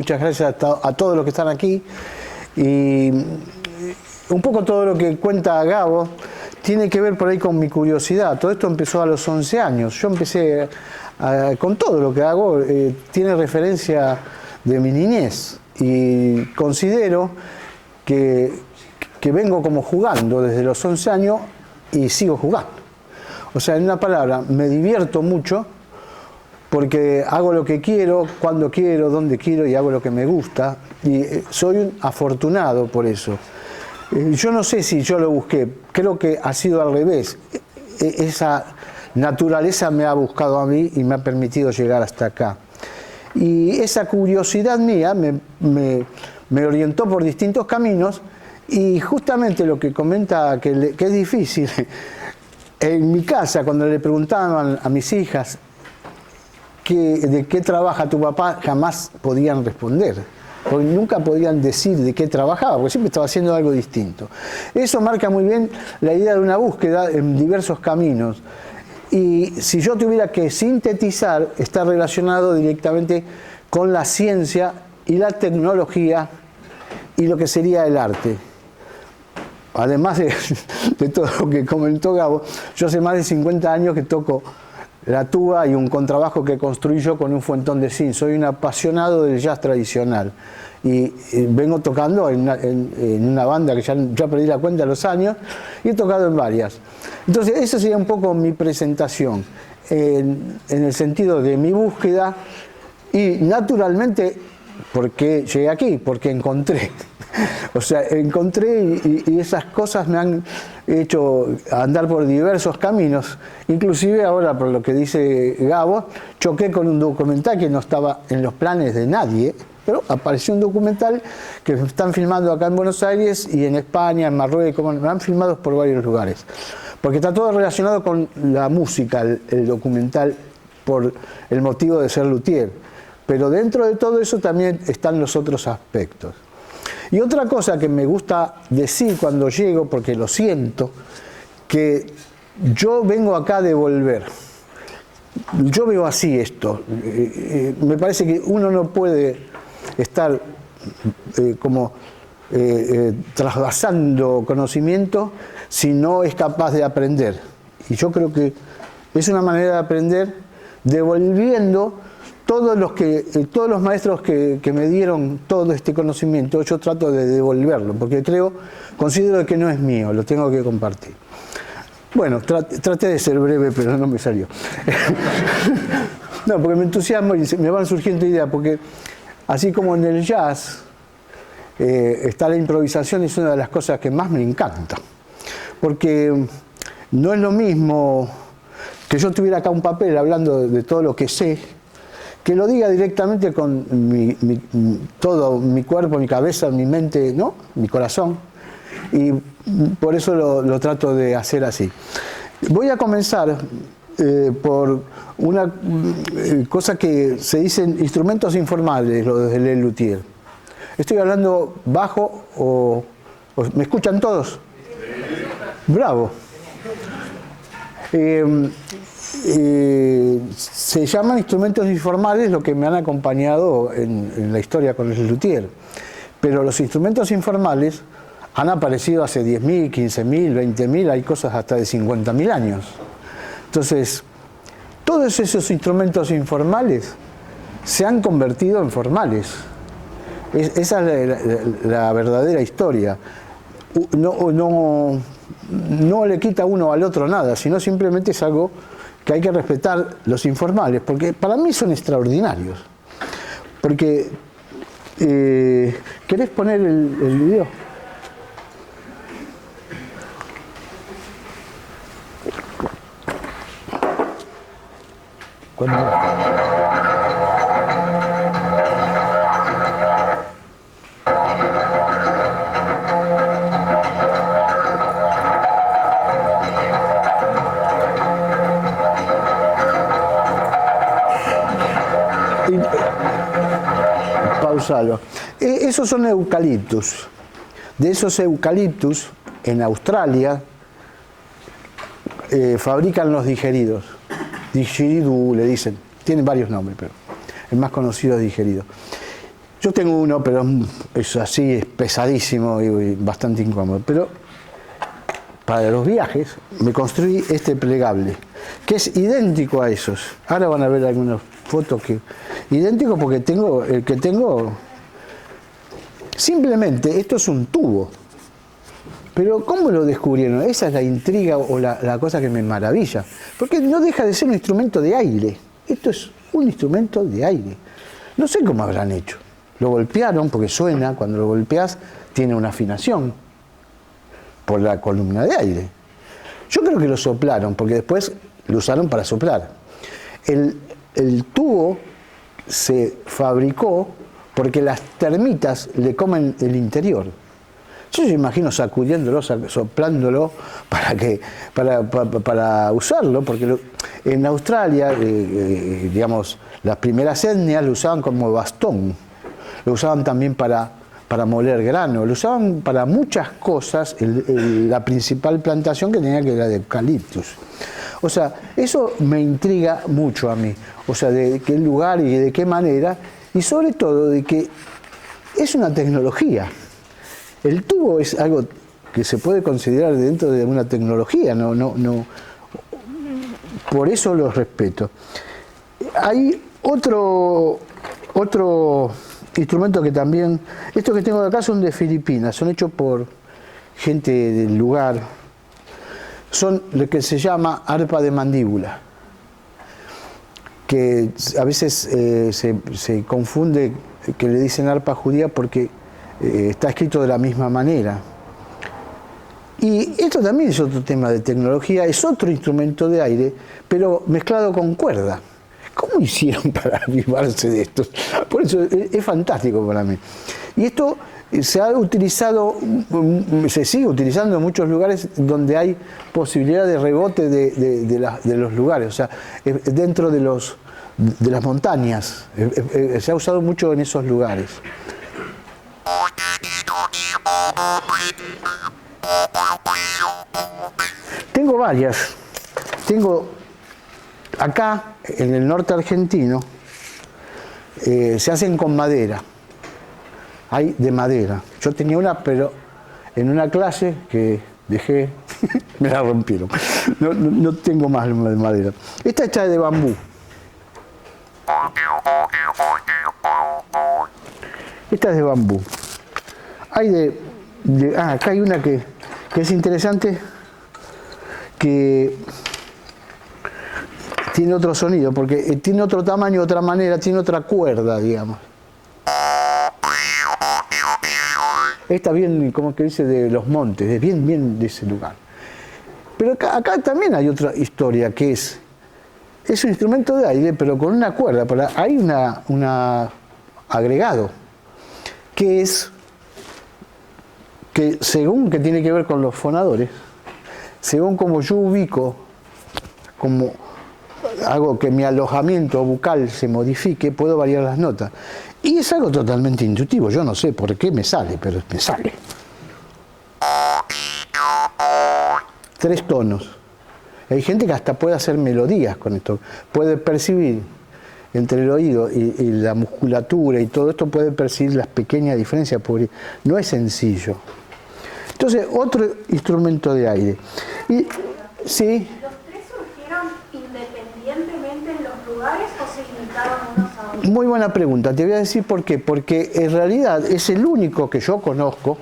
muchas gracias a todos los que están aquí. Y un poco todo lo que cuenta Gabo tiene que ver por ahí con mi curiosidad. Todo esto empezó a los 11 años. Yo empecé con todo lo que hago, tiene referencia de mi niñez. Y considero que vengo como jugando desde los 11 años y sigo jugando. O sea, en una palabra, me divierto mucho porque hago lo que quiero, cuando quiero, donde quiero y hago lo que me gusta. Y soy un afortunado por eso. Yo no sé si yo lo busqué, creo que ha sido al revés. Esa naturaleza me ha buscado a mí y me ha permitido llegar hasta acá. Y esa curiosidad mía me orientó por distintos caminos y justamente lo que comenta que es difícil. En mi casa, cuando le preguntaban a mis hijas de qué trabaja tu papá, jamás podían responder. Porque nunca podían decir de qué trabajaba, porque siempre estaba haciendo algo distinto. Eso marca muy bien la idea de una búsqueda en diversos caminos. Y si yo tuviera que sintetizar, está relacionado directamente con la ciencia y la tecnología y lo que sería el arte. Además de todo lo que comentó Gabo, yo hace más de 50 años que toco la tuba y un contrabajo que construí yo con un fuentón de zinc. Soy un apasionado del jazz tradicional y vengo tocando en una banda que ya perdí la cuenta de los años y he tocado en varias. Entonces esa sería un poco mi presentación en el sentido de mi búsqueda y naturalmente porque llegué aquí, porque encontré. O sea, encontré y esas cosas me han hecho andar por diversos caminos. Inclusive ahora, por lo que dice Gabo, choqué con un documental que no estaba en los planes de nadie, pero apareció un documental que están filmando acá en Buenos Aires y en España, en Marruecos, me han filmado por varios lugares. Porque está todo relacionado con la música, el documental, por el motivo de ser luthier. Pero dentro de todo eso también están los otros aspectos. Y otra cosa que me gusta decir cuando llego, porque lo siento, que yo vengo acá a devolver. Yo veo así esto. Me parece que uno no puede estar trasvasando conocimiento si no es capaz de aprender. Y yo creo que es una manera de aprender devolviendo todos los maestros que me dieron todo este conocimiento. Yo trato de devolverlo, porque considero que no es mío, lo tengo que compartir. Bueno, traté de ser breve, pero no me salió. No, porque me entusiasmo y me van surgiendo ideas, porque así como en el jazz está la improvisación, es una de las cosas que más me encanta. Porque no es lo mismo que yo tuviera acá un papel hablando de todo lo que sé, que lo diga directamente con todo mi cuerpo, mi cabeza, mi mente, ¿no? Mi corazón. Y por eso lo trato de hacer así. Voy a comenzar por una cosa que se dicen instrumentos informales, los de Le Luthier. Estoy hablando bajo o ¿me escuchan todos? Bravo. Se llaman instrumentos informales lo que me han acompañado en la historia con el luthier. Pero los instrumentos informales han aparecido hace 10.000, 15.000, 20.000, hay cosas hasta de 50.000 años. Entonces, todos esos instrumentos informales se han convertido en formales. Esa es la verdadera historia. No le quita uno al otro nada, sino simplemente es algo que hay que respetar los informales, porque para mí son extraordinarios. Porque, ¿querés poner el video? Pausalo. Esos son eucaliptus. De esos eucaliptus, en Australia, fabrican los digeridos. Didgeridoo le dicen. Tienen varios nombres, pero el más conocido es digerido. Yo tengo uno, pero es así, es pesadísimo y bastante incómodo. Pero para los viajes me construí este plegable, que es idéntico a esos. Ahora van a ver algunas fotos que... Idéntico porque tengo, el que tengo... Simplemente, esto es un tubo. Pero ¿cómo lo descubrieron? Esa es la intriga o la cosa que me maravilla. Porque no deja de ser un instrumento de aire. Esto es un instrumento de aire. No sé cómo habrán hecho. Lo golpearon porque suena, cuando lo golpeas tiene una afinación por la columna de aire. Yo creo que lo soplaron porque después lo usaron para soplar. El tubo se fabricó porque las termitas le comen el interior. Yo me imagino sacudiéndolo, soplándolo para usarlo, porque en Australia, digamos, las primeras etnias lo usaban como bastón, lo usaban también para moler grano, lo usaban para muchas cosas, la principal plantación que tenía que era de eucaliptus. O sea, eso me intriga mucho a mí, o sea, de qué lugar y de qué manera, y sobre todo de que es una tecnología. El tubo es algo que se puede considerar dentro de una tecnología, no. Por eso los respeto. Hay otro instrumento que también, estos que tengo acá son de Filipinas, son hechos por gente del lugar, son lo que se llama arpa de mandíbula, que a veces se confunde que le dicen arpa judía porque está escrito de la misma manera. Y esto también es otro tema de tecnología, es otro instrumento de aire, pero mezclado con cuerda. ¿Cómo hicieron para avivarse de esto? Por eso es fantástico para mí. Y esto se ha utilizado, se sigue utilizando en muchos lugares donde hay posibilidad de rebote de los lugares, o sea, dentro de las montañas. Se ha usado mucho en esos lugares. Tengo varias. Tengo acá, en el norte argentino, se hacen con madera. Hay de madera. Yo tenía una, pero en una clase que dejé, me la rompieron. No tengo más de madera. Esta está hecha de bambú. Esta es de bambú. Hay acá hay una que es interesante, que tiene otro sonido, porque tiene otro tamaño, otra manera, tiene otra cuerda, digamos. Esta bien, como que dice, de los montes, bien de ese lugar. Pero acá también hay otra historia, que es un instrumento de aire, pero con una cuerda. Hay un agregado, que es que según que tiene que ver con los fonadores, según como yo ubico, como hago que mi alojamiento bucal se modifique, puedo variar las notas. Y es algo totalmente intuitivo, yo no sé por qué me sale, pero me sale. 3 tonos. Hay gente que hasta puede hacer melodías con esto, puede percibir entre el oído y la musculatura y todo esto, puede percibir las pequeñas diferencias, porque no es sencillo. Entonces, otro instrumento de aire. Y, sí. ¿Los 3 surgieron independientemente en los lugares o se imitaron unos a otros? Muy buena pregunta, te voy a decir por qué. Porque en realidad es el único que yo conozco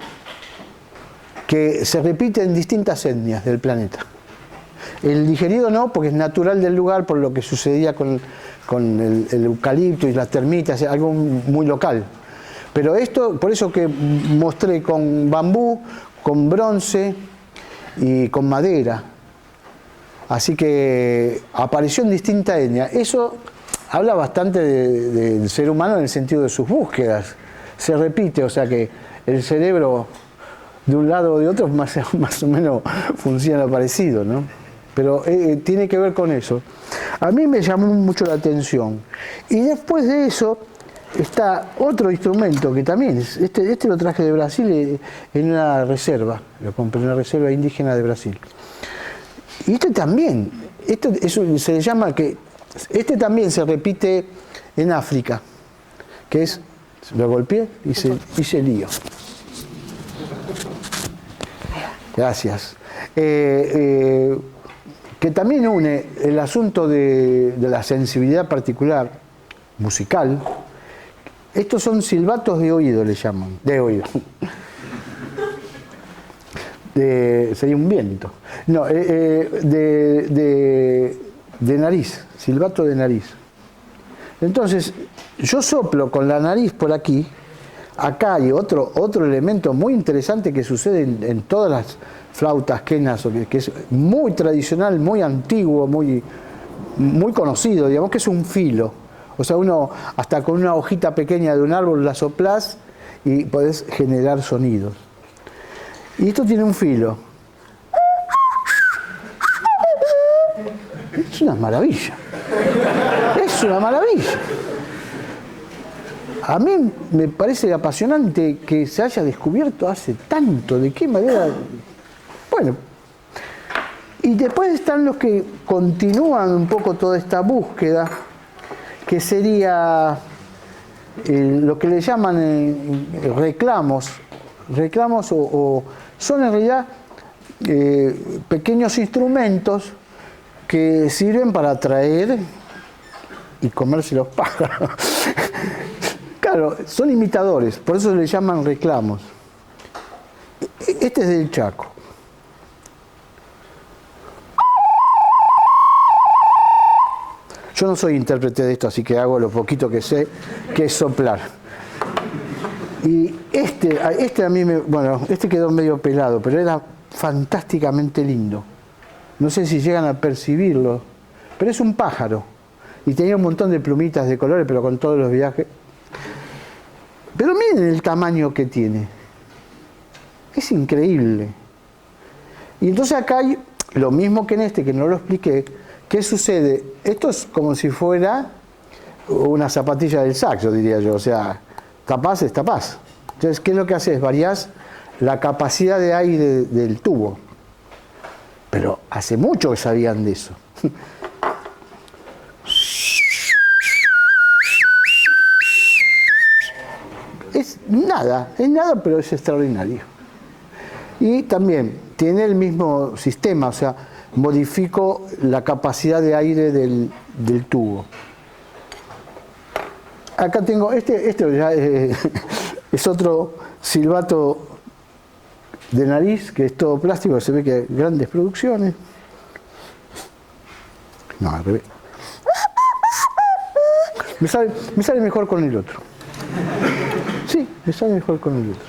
que se repite en distintas etnias del planeta. El digerido no, porque es natural del lugar por lo que sucedía con el eucalipto y las termitas, algo muy local. Pero esto, por eso que mostré con bambú, con bronce y con madera. Así que apareció en distintas etnias. Eso habla bastante del ser humano en el sentido de sus búsquedas. Se repite, o sea que el cerebro de un lado o de otro más o menos funciona parecido, ¿no? Pero tiene que ver con eso. A mí me llamó mucho la atención. Y después de eso está otro instrumento que también, este lo traje de Brasil en una reserva, lo compré en una reserva indígena de Brasil. Y este también, eso se le llama que, este también se repite en África, que es, Lo golpeé y hice lío. Gracias. Que también une el asunto de la sensibilidad particular musical. Estos son silbatos de oído, le llaman. De oído. Sería un viento. No, de nariz, silbato de nariz. Entonces, yo soplo con la nariz por aquí. Acá hay otro elemento muy interesante que sucede en todas las flautas quenas, que es muy tradicional, muy antiguo, muy conocido, digamos que es un filo. O sea, uno hasta con una hojita pequeña de un árbol la soplás y podés generar sonidos. Y esto tiene un filo. Es una maravilla. Es una maravilla. A mí me parece apasionante que se haya descubierto hace tanto. ¿De qué manera? Bueno. Y después están los que continúan un poco toda esta búsqueda, que sería lo que le llaman reclamos. Reclamos o son en realidad pequeños instrumentos que sirven para atraer y comerse los pájaros. Claro, son imitadores, por eso le llaman reclamos. Este es del Chaco. Yo no soy intérprete de esto, así que hago lo poquito que sé, que es soplar. Y este a mí este quedó medio pelado, pero era fantásticamente lindo. No sé si llegan a percibirlo, pero es un pájaro. Y tenía un montón de plumitas de colores, pero con todos los viajes. Pero miren el tamaño que tiene. Es increíble. Y entonces acá hay lo mismo que en este, que no lo expliqué. ¿Qué sucede? Esto es como si fuera una zapatilla del saxo, diría yo. O sea, tapás es tapás. Entonces, ¿qué es lo que haces? Variás la capacidad de aire del tubo. Pero hace mucho que sabían de eso. Es nada, pero es extraordinario. Y también tiene el mismo sistema, o sea, modifico la capacidad de aire del tubo. Acá tengo, este ya es otro silbato de nariz, que es todo plástico, se ve que hay grandes producciones. No, al revés. Me sale mejor con el otro. Sí, me sale mejor con el otro.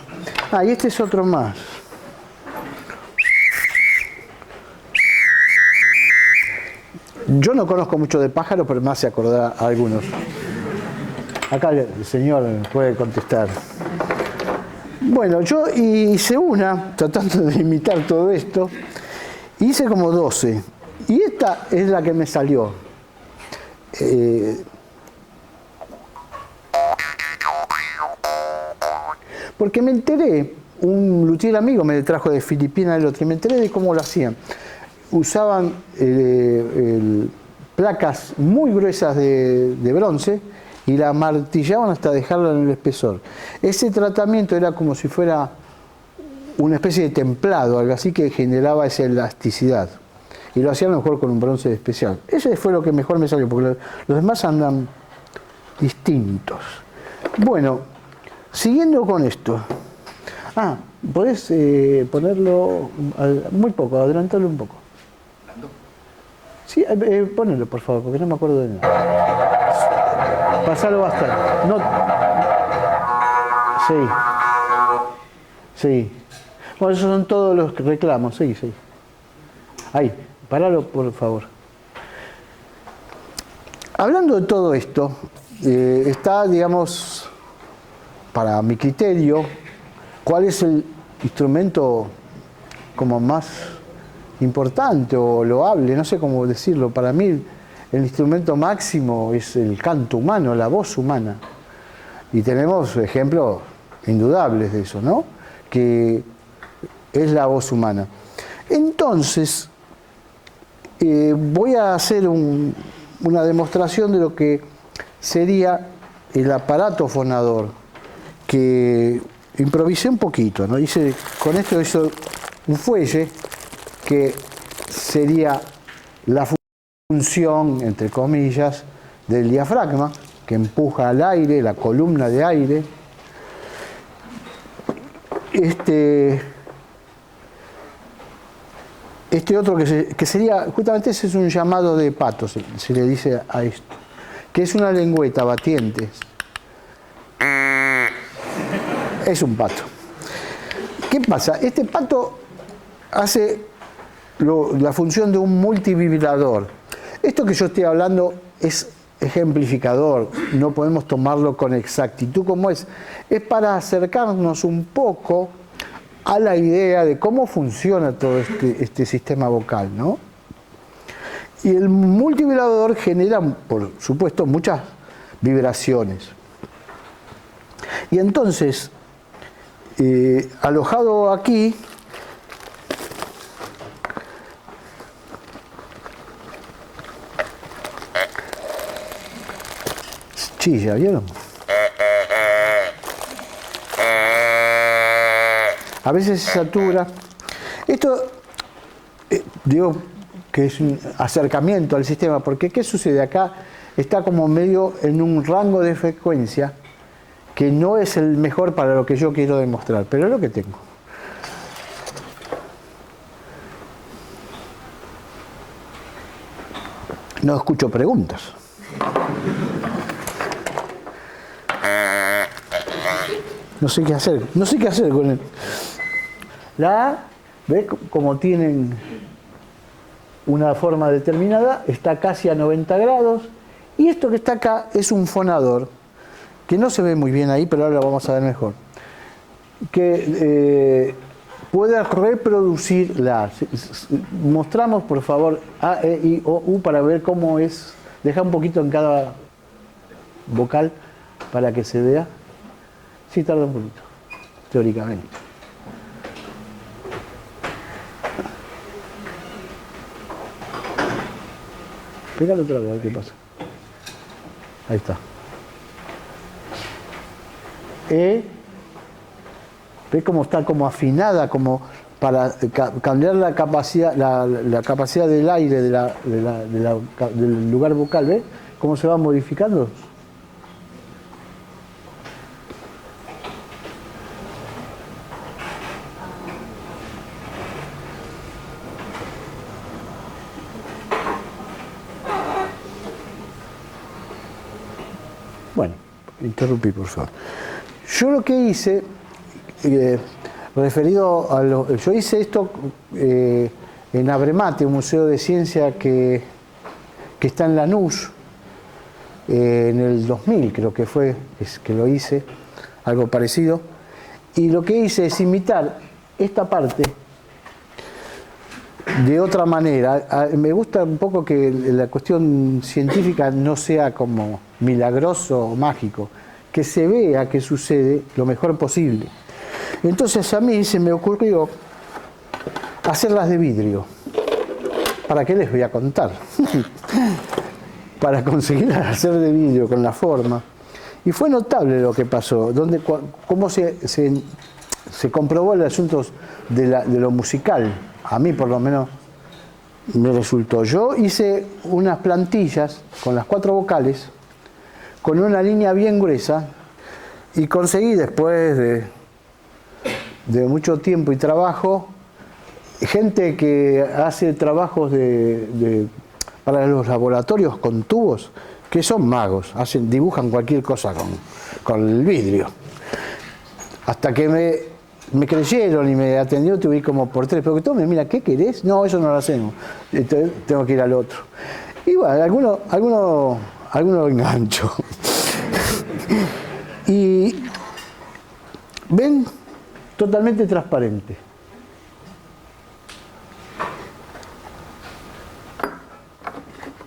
Ah, y este es otro más. Yo no conozco mucho de pájaros, pero me hace acordar a algunos. Acá el señor puede contestar. Bueno, yo hice una, tratando de imitar todo esto, hice como 12. Y esta es la que me salió. Porque me enteré, un luthier amigo me trajo de Filipinas el otro, y me enteré de cómo lo hacían. Usaban placas muy gruesas de bronce y la martillaban hasta dejarla en el espesor. Ese tratamiento era como si fuera una especie de templado, algo así, que generaba esa elasticidad. Y lo hacían mejor con un bronce especial. Ese fue lo que mejor me salió, porque los demás andan distintos. Bueno, siguiendo con esto. Podés ponerlo muy poco, adelantarlo un poco. Sí, ponelo, por favor, porque no me acuerdo de nada. Pasalo bastante. No. Sí. Bueno, esos son todos los reclamos. Sí. Ahí, paralo, por favor. Hablando de todo esto, está, digamos, para mi criterio, ¿cuál es el instrumento como más importante o loable? No sé cómo decirlo. Para mí el instrumento máximo es el canto humano, la voz humana. Y tenemos ejemplos indudables de eso, ¿no? Que es la voz humana. Entonces, voy a hacer una demostración de lo que sería el aparato fonador. que improvisé un poquito, ¿no? Con esto hice un fuelle que sería la función, entre comillas, del diafragma, que empuja al aire, la columna de aire. Este otro que sería, justamente ese es un llamado de pato, se le dice a esto, que es una lengüeta batiente. Es un pato. ¿Qué pasa? Este pato hace la función de un multivibrador. Esto que yo estoy hablando es ejemplificador, no podemos tomarlo con exactitud como es para acercarnos un poco a la idea de cómo funciona todo este sistema vocal, ¿no? Y el multivibrador genera, por supuesto, muchas vibraciones. Y entonces, alojado aquí, chilla, ¿vieron? A veces se satura. Esto, digo que es un acercamiento al sistema, porque ¿qué sucede? Acá está como medio en un rango de frecuencia que no es el mejor para lo que yo quiero demostrar, pero es lo que tengo. No escucho preguntas. No sé qué hacer. No sé qué hacer con él. La A, ¿ves cómo tienen una forma determinada? Está casi a 90 grados. Y esto que está acá es un fonador, que no se ve muy bien ahí, pero ahora lo vamos a ver mejor. Que puede reproducir la A. Mostramos, por favor, A, E, I, O, U para ver cómo es. Deja un poquito en cada vocal para que se vea. Sí, tarda un poquito, teóricamente. Pégalo otra vez, a ver qué pasa. Ahí está. ¿Ves cómo está como afinada, como para cambiar la capacidad, la capacidad del aire del lugar vocal? ¿Ves cómo se va modificando? Bueno, interrumpí, por favor. Yo lo que hice, referido a yo hice esto en Abremate, un museo de ciencia que está en Lanús, en el 2000 creo que fue, que lo hice, algo parecido. Y lo que hice es imitar esta parte de otra manera. Me gusta un poco que la cuestión científica no sea como milagroso o mágico, que se vea que sucede lo mejor posible. Entonces a mí se me ocurrió hacerlas de vidrio. ¿Para qué les voy a contar? Para conseguir hacer de vidrio con la forma. Y fue notable lo que pasó, cómo se comprobó el asunto de lo musical. A mí por lo menos me resultó. Yo hice unas plantillas con las 4 vocales, con una línea bien gruesa, y conseguí después de mucho tiempo y trabajo, gente que hace trabajos para los laboratorios con tubos, que son magos, dibujan cualquier cosa con el vidrio. Hasta que me creyeron y me atendió, tuve como por 3, pero tome, mira, ¿qué querés? No, eso no lo hacemos, entonces, tengo que ir al otro. Y bueno, alguno engancho. Y ven, totalmente transparente.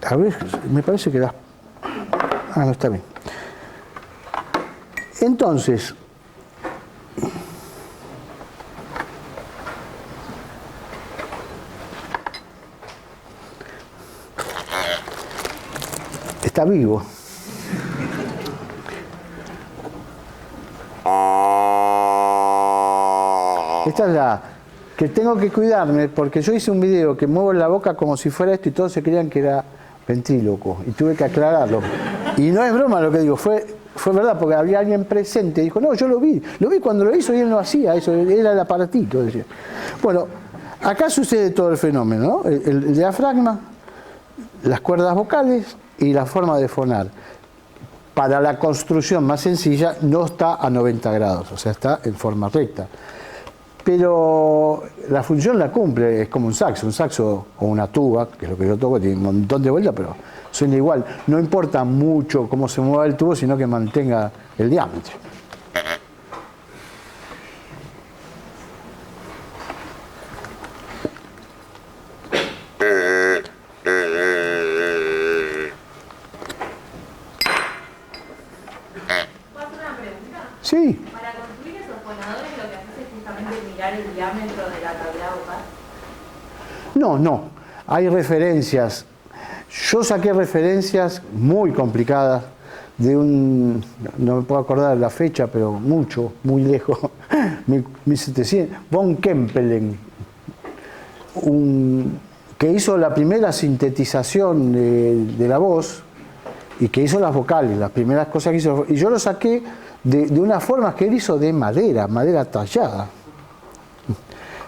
A ver, me parece que da. Ah, no está bien. Entonces, está vivo. Esta es la que tengo que cuidarme, porque yo hice un video que muevo la boca como si fuera esto y todos se creían que era ventríloco, y tuve que aclararlo. Y no es broma lo que digo, fue verdad, porque había alguien presente y dijo, no, yo lo vi cuando lo hizo y él no hacía eso, era el aparatito, decía. Bueno, acá sucede todo el fenómeno, ¿no? El diafragma, las cuerdas vocales y la forma de fonar. Para la construcción más sencilla no está a 90 grados, o sea, está en forma recta. Pero la función la cumple, es como un saxo o una tuba, que es lo que yo toco, tiene un montón de vueltas, pero suena igual. No importa mucho cómo se mueva el tubo, sino que mantenga el diámetro. ¿Puedo hacer una pregunta? Sí. Para construir esos fonadores lo que haces es justamente mirar el diámetro de la cavidad vocal. No. Hay referencias. Yo saqué referencias muy complicadas de no me puedo acordar la fecha, pero muy lejos, 1700, von Kempelen, que hizo la primera sintetización de la voz y que hizo las vocales, las primeras cosas que hizo. Y yo lo saqué de una forma que él hizo de madera tallada.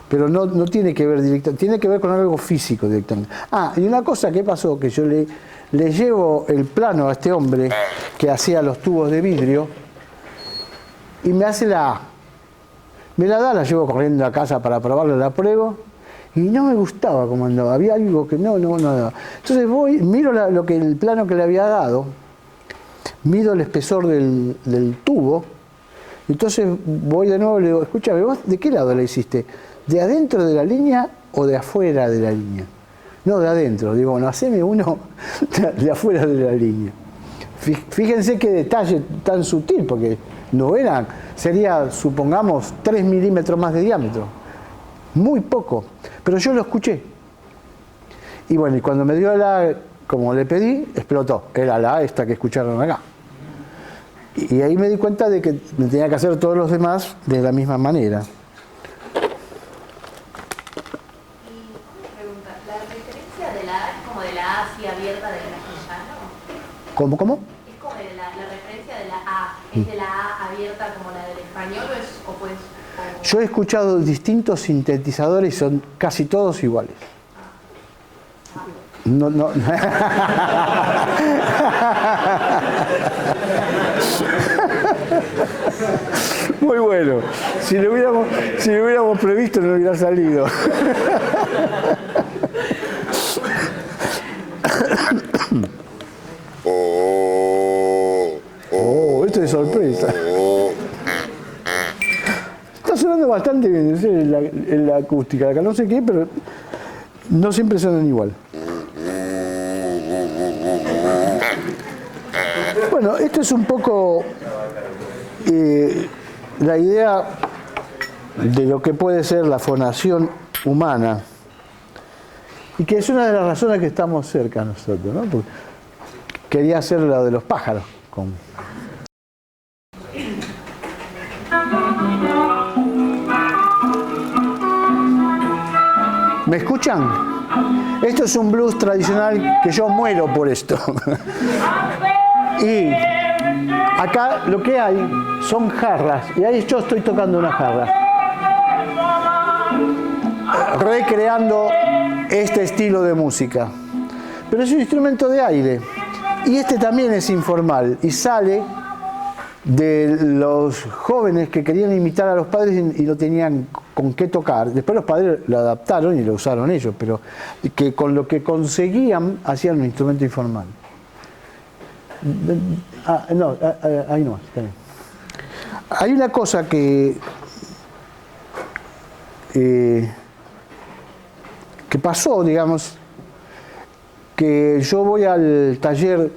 Pero no tiene que ver directamente, tiene que ver con algo físico directamente. Ah, y una cosa que pasó, que yo le llevo el plano a este hombre que hacía los tubos de vidrio y me hace la A. Me la da, la llevo corriendo a casa para probarla, la pruebo y no me gustaba cómo andaba, había algo que no. Entonces voy, miro el plano que le había dado, mido el espesor del tubo, entonces voy de nuevo y le digo, escúchame, ¿vos de qué lado la hiciste? ¿De adentro de la línea o de afuera de la línea? No, de adentro. Digo, bueno, haceme uno de afuera de la línea. Fíjense qué detalle tan sutil, porque no eran, sería, supongamos, 3 milímetros más de diámetro. Muy poco. Pero yo lo escuché. Y bueno, y cuando me dio la, como le pedí, explotó. Era la esta que escucharon acá. Y ahí me di cuenta de que me tenía que hacer todos los demás de la misma manera. Abierta del castellano. ¿Cómo? Es como la referencia de la A, ¿es de la A abierta como la del español o Yo he escuchado distintos sintetizadores y son casi todos iguales. No. Muy bueno. Si lo hubiéramos previsto no hubiera salido. Esto es sorpresa. Está sonando bastante bien, en la acústica. Acá no sé qué, pero no siempre suenan igual. Bueno, esto es un poco la idea de lo que puede ser la fonación humana. Y que es una de las razones que estamos cerca nosotros, ¿no? Porque quería hacer lo de los pájaros. ¿Me escuchan? Esto es un blues tradicional que yo muero por esto. Y acá lo que hay son jarras, y ahí yo estoy tocando una jarra, recreando este estilo de música. Pero es un instrumento de aire, y este también es informal, y sale de los jóvenes que querían imitar a los padres y no tenían con qué tocar. Después los padres lo adaptaron y lo usaron ellos, pero que con lo que conseguían hacían un instrumento informal. No, ahí no, está bien. Hay una cosa que pasó, digamos, que yo voy al taller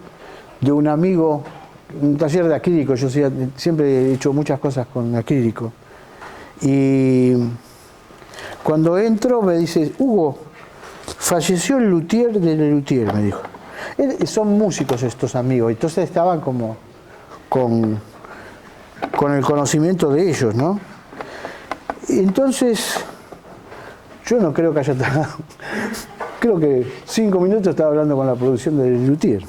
de un amigo, un taller de acrílico, yo siempre he hecho muchas cosas con acrílico, y cuando entro me dice, Hugo, falleció el luthier de Lelutier, me dijo. Son músicos estos amigos, entonces estaban como con el conocimiento de ellos, ¿no? Entonces, yo no creo que haya tardado. Creo que 5 minutos estaba hablando con la producción de Luthier.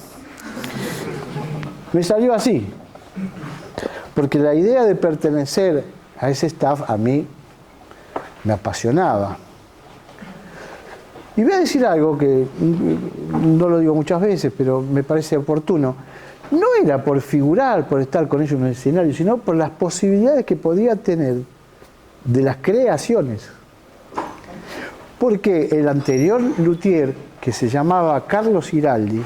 Me salió así. Porque la idea de pertenecer a ese staff a mí me apasionaba. Y voy a decir algo que no lo digo muchas veces, pero me parece oportuno. No era por figurar, por estar con ellos en el escenario, sino por las posibilidades que podía tener de las creaciones. Porque el anterior luthier, que se llamaba Carlos Giraldi,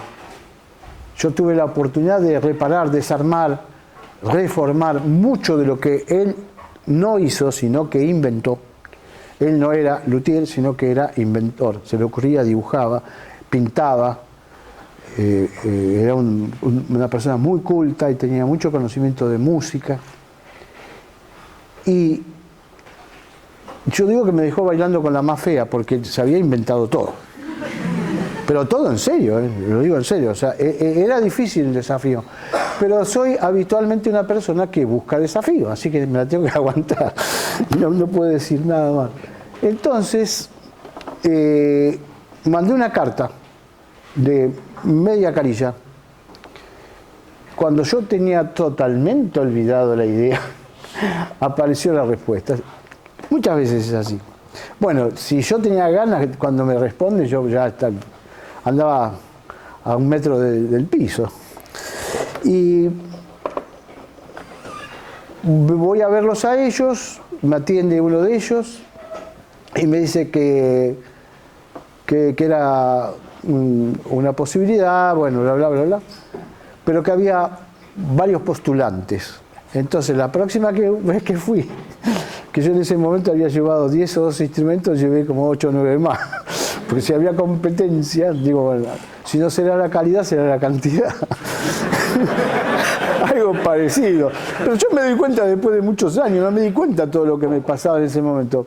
yo tuve la oportunidad de reparar, desarmar, reformar mucho de lo que él no hizo, sino que inventó. Él no era luthier, sino que era inventor. Se le ocurría, dibujaba, pintaba. Era una persona muy culta y tenía mucho conocimiento de música. Y yo digo que me dejó bailando con la más fea, porque se había inventado todo. Pero todo en serio, lo digo en serio. O sea, era difícil el desafío. Pero soy habitualmente una persona que busca desafíos, así que me la tengo que aguantar. No puedo decir nada más. Entonces, mandé una carta de media carilla. Cuando yo tenía totalmente olvidado la idea, apareció la respuesta. Muchas veces es así. Bueno, si yo tenía ganas, cuando me responde, yo ya andaba a 1 metro del piso. Y voy a verlos a ellos, me atiende uno de ellos y me dice que era una posibilidad, bueno, bla, bla, bla, bla, pero que había varios postulantes. Entonces, la próxima vez que fui, que yo en ese momento había llevado 10 o 12 instrumentos, llevé como 8 o 9 más. Porque si había competencia, digo, bueno, si no será la calidad, será la cantidad. Algo parecido. Pero yo me doy cuenta después de muchos años, no me di cuenta de todo lo que me pasaba en ese momento.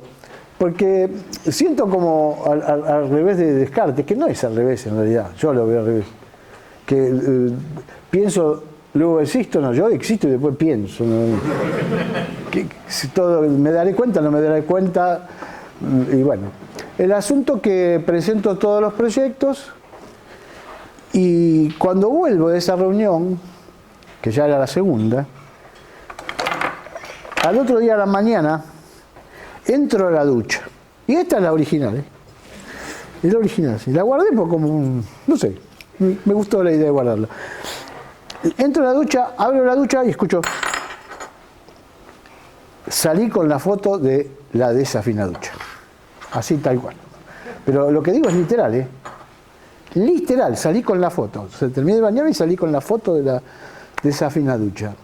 Porque siento como al revés de Descartes, que no es al revés en realidad, yo lo veo al revés. Que pienso, luego existo, no, yo existo y después pienso. ¿No? Que si todo, me daré cuenta, no me daré cuenta. Y bueno, el asunto que presento todos los proyectos y cuando vuelvo de esa reunión, que ya era la segunda, al otro día a la mañana entro a la ducha. Y esta es la original, ¿eh? Es la original, sí. La guardé por como no sé, me gustó la idea de guardarla. Entro a la ducha, abro la ducha y escucho. Salí con la foto de la desafinaducha. Así tal cual. Pero lo que digo es literal, ¿eh? Literal, salí con la foto. Se terminé de bañar y salí con la foto de la desafinaducha.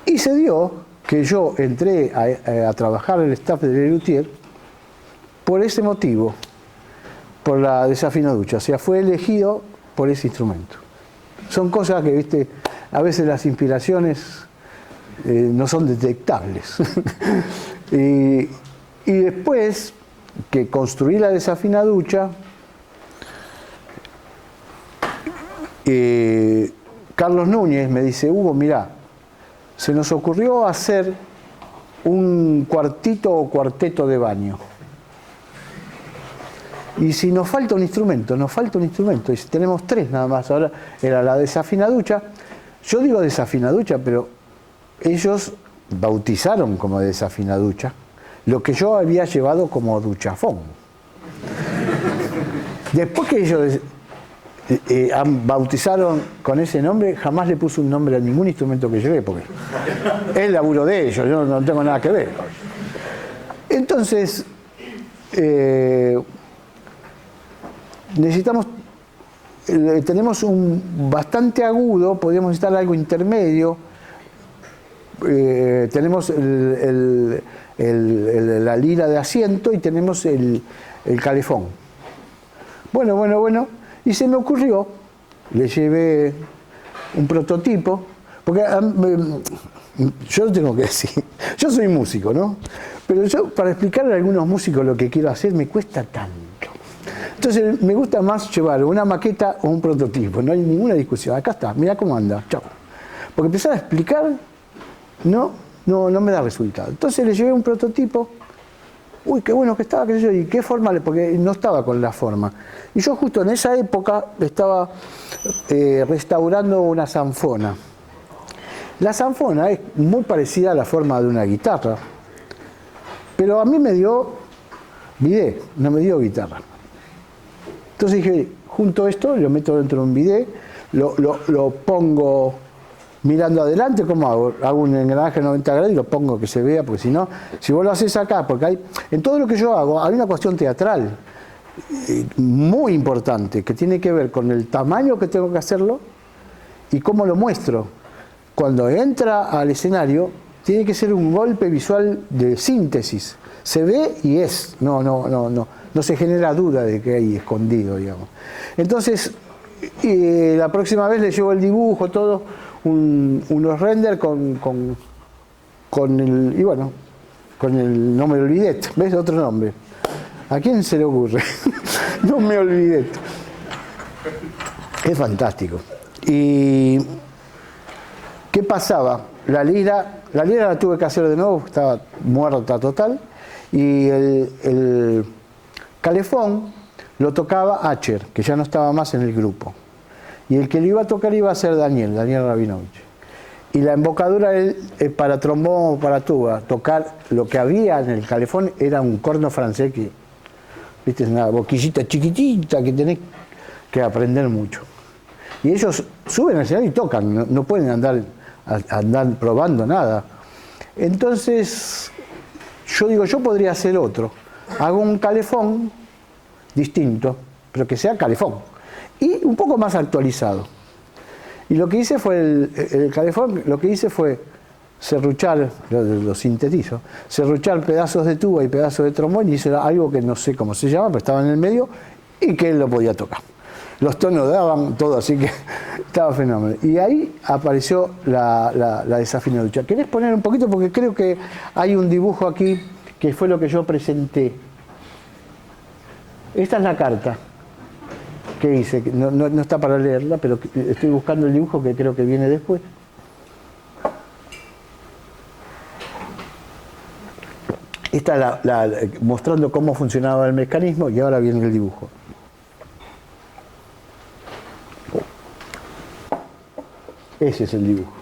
Y se dio que yo entré a trabajar en el staff de Luthier por ese motivo, por la desafinaducha. O sea, fue elegido por ese instrumento. Son cosas que, viste, a veces las inspiraciones no son detectables. y después que construí la desafinaducha, Carlos Núñez me dice, Hugo, mirá, se nos ocurrió hacer un cuartito o cuarteto de baño. Y si nos falta un instrumento, nos falta un instrumento. Y si tenemos 3 nada más, ahora era la desafinaducha. Yo digo desafinaducha, pero ellos bautizaron como desafinaducha lo que yo había llevado como duchafón. Después que ellos bautizaron con ese nombre, jamás le puse un nombre a ningún instrumento que llevé, porque es el laburo de ellos, yo no tengo nada que ver. Entonces, tenemos un bastante agudo, podríamos necesitar algo intermedio, tenemos la lira de asiento y tenemos el calefón. Bueno, y se me ocurrió, le llevé un prototipo, porque yo lo tengo que decir, yo soy músico, ¿no? Pero yo, para explicarle a algunos músicos lo que quiero hacer, me cuesta tanto. Entonces me gusta más llevar una maqueta o un prototipo, no hay ninguna discusión. Acá está, mirá cómo anda, chao. Porque empezar a explicar no me da resultado. Entonces le llevé un prototipo uy, qué bueno que estaba, qué sé yo, y qué forma, porque no estaba con la forma. Y yo justo en esa época estaba restaurando una zanfona. La zanfona es muy parecida a la forma de una guitarra, pero a mí me dio bidet, no me dio guitarra. Entonces dije, junto esto, lo meto dentro de un bidet, lo pongo mirando adelante, ¿cómo hago? Hago un engranaje de 90 grados y lo pongo que se vea, porque si no, si vos lo haces acá, porque hay, en todo lo que yo hago, hay una cuestión teatral muy importante, que tiene que ver con el tamaño que tengo que hacerlo y cómo lo muestro. Cuando entra al escenario, tiene que ser un golpe visual de síntesis. Se ve y es, no se genera duda de que hay escondido, digamos. Entonces, la próxima vez le llevo el dibujo, todo, unos render con el, y bueno, con el, no me olvidé, ¿ves? Otro nombre. ¿A quién se le ocurre? No me olvidé. Es fantástico. ¿Y qué pasaba? La lira la tuve que hacer de nuevo, estaba muerta total, y el calefón lo tocaba Acher, que ya no estaba más en el grupo. Y el que lo iba a tocar iba a ser Daniel Rabinovich. Y la embocadura para trombón o para tuba, tocar lo que había en el calefón era un corno francés que, viste, es una boquillita chiquitita que tenés que aprender mucho. Y ellos suben al escenario y tocan, no pueden andar probando nada. Entonces, yo digo, yo podría hacer otro. Hago un calefón distinto, pero que sea calefón. Y un poco más actualizado. Y lo que hice fue, el calefón, lo que hice fue serruchar, lo sintetizo, serruchar pedazos de tuba y pedazos de trombón, y hice algo que no sé cómo se llama, pero estaba en el medio, y que él lo podía tocar. Los tonos daban todo, así que estaba fenómeno. Y ahí apareció la desafinaducha. ¿Querés poner un poquito? Porque creo que hay un dibujo aquí que fue lo que yo presenté. Esta es la carta que hice. No está para leerla, pero estoy buscando el dibujo que creo que viene después. Esta mostrando cómo funcionaba el mecanismo, y ahora viene el dibujo. Ese es el dibujo.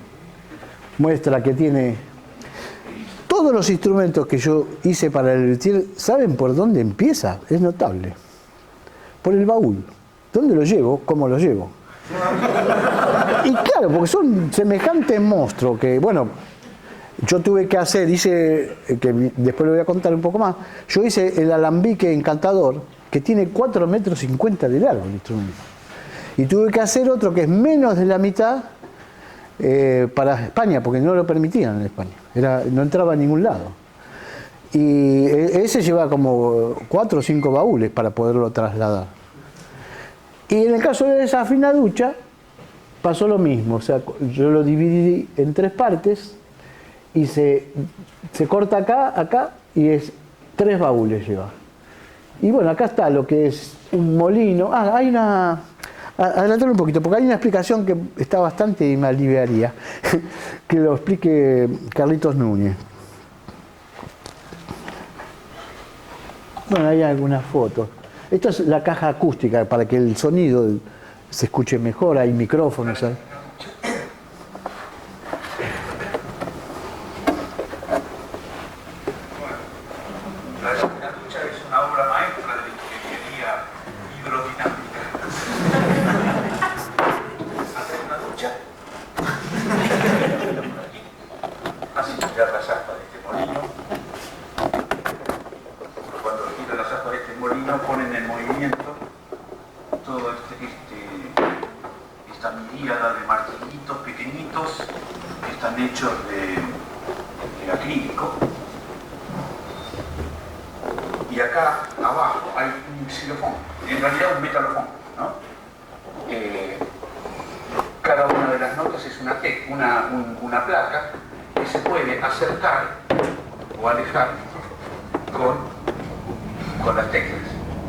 Muestra que tiene todos los instrumentos que yo hice para el luthier. ¿Saben por dónde empieza? Es notable. Por el baúl. ¿Dónde lo llevo? ¿Cómo lo llevo? Y claro, porque son semejantes monstruos que, bueno, yo tuve que hacer, hice, que después lo voy a contar un poco más, yo hice el alambique encantador, que tiene 4,50 metros de largo el instrumento. Y tuve que hacer otro que es menos de la mitad, para España, porque no lo permitían en España, no entraba a ningún lado. Y ese lleva como 4 o 5 baúles para poderlo trasladar. Y en el caso de esa afinaducha pasó lo mismo, o sea, yo lo dividí en 3 partes y se corta acá y es 3 baúles lleva. Y bueno, acá está lo que es un molino. Hay una... Adelantar un poquito, porque hay una explicación que está bastante y me aliviaría, que lo explique Carlitos Núñez. Bueno, hay algunas fotos. Esto es la caja acústica, para que el sonido se escuche mejor, hay micrófonos, ¿sabes? Una placa que se puede acercar o alejar con las teclas.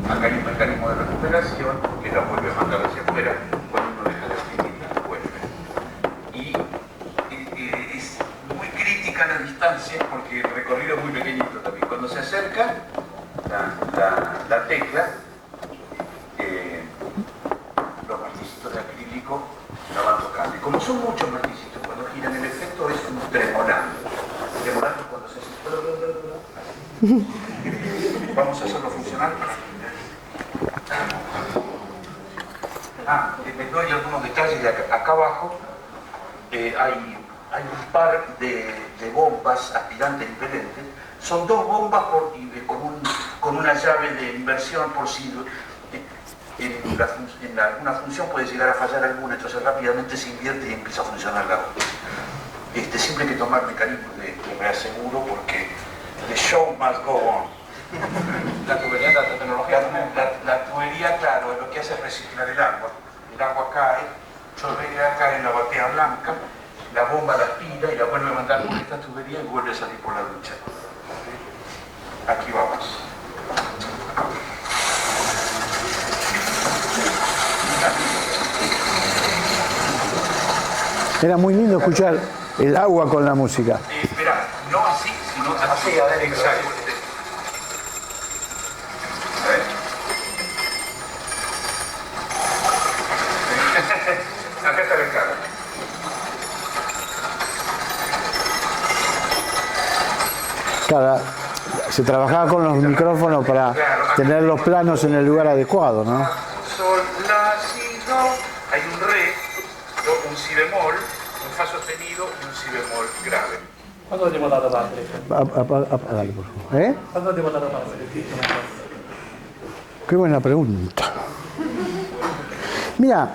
Acá hay un mecanismo de recuperación que la vuelve a mandar hacia afuera cuando uno deja de escribir y la vuelve. Y es muy crítica la distancia porque el recorrido es muy pequeñito también. Cuando se acerca, eso no funcional. Les doy algunos detalles de acá abajo. Hay un par de bombas aspirantes impelentes. Son dos bombas con una llave de inversión por si en alguna función puede llegar a fallar alguna, entonces rápidamente se invierte y empieza a funcionar la otra. Siempre hay que tomar mecanismos de reaseguro porque the show must go on. La tubería de la tecnología. La tubería, claro, lo que hace es reciclar el agua. El agua cae, chorrea, cae en la batea blanca, la bomba la aspira y la vuelve a mandar por esta tubería y vuelve a salir por la ducha. Aquí vamos. Era muy lindo escuchar el agua con la música. Espera, no así, sino así, adentro. Exacto. Acá está el carro. Claro, se trabajaba con los micrófonos para tener los planos en el lugar adecuado, ¿no? Sol, la, si, do. Hay un re, un si bemol, un fa sostenido y un si bemol grave. ¿Cuándo abbiamo dato parte? Dale, por favor. ¿Eh? ¿Cuándo abbiamo dato parte del título? Qué buena pregunta. Mira,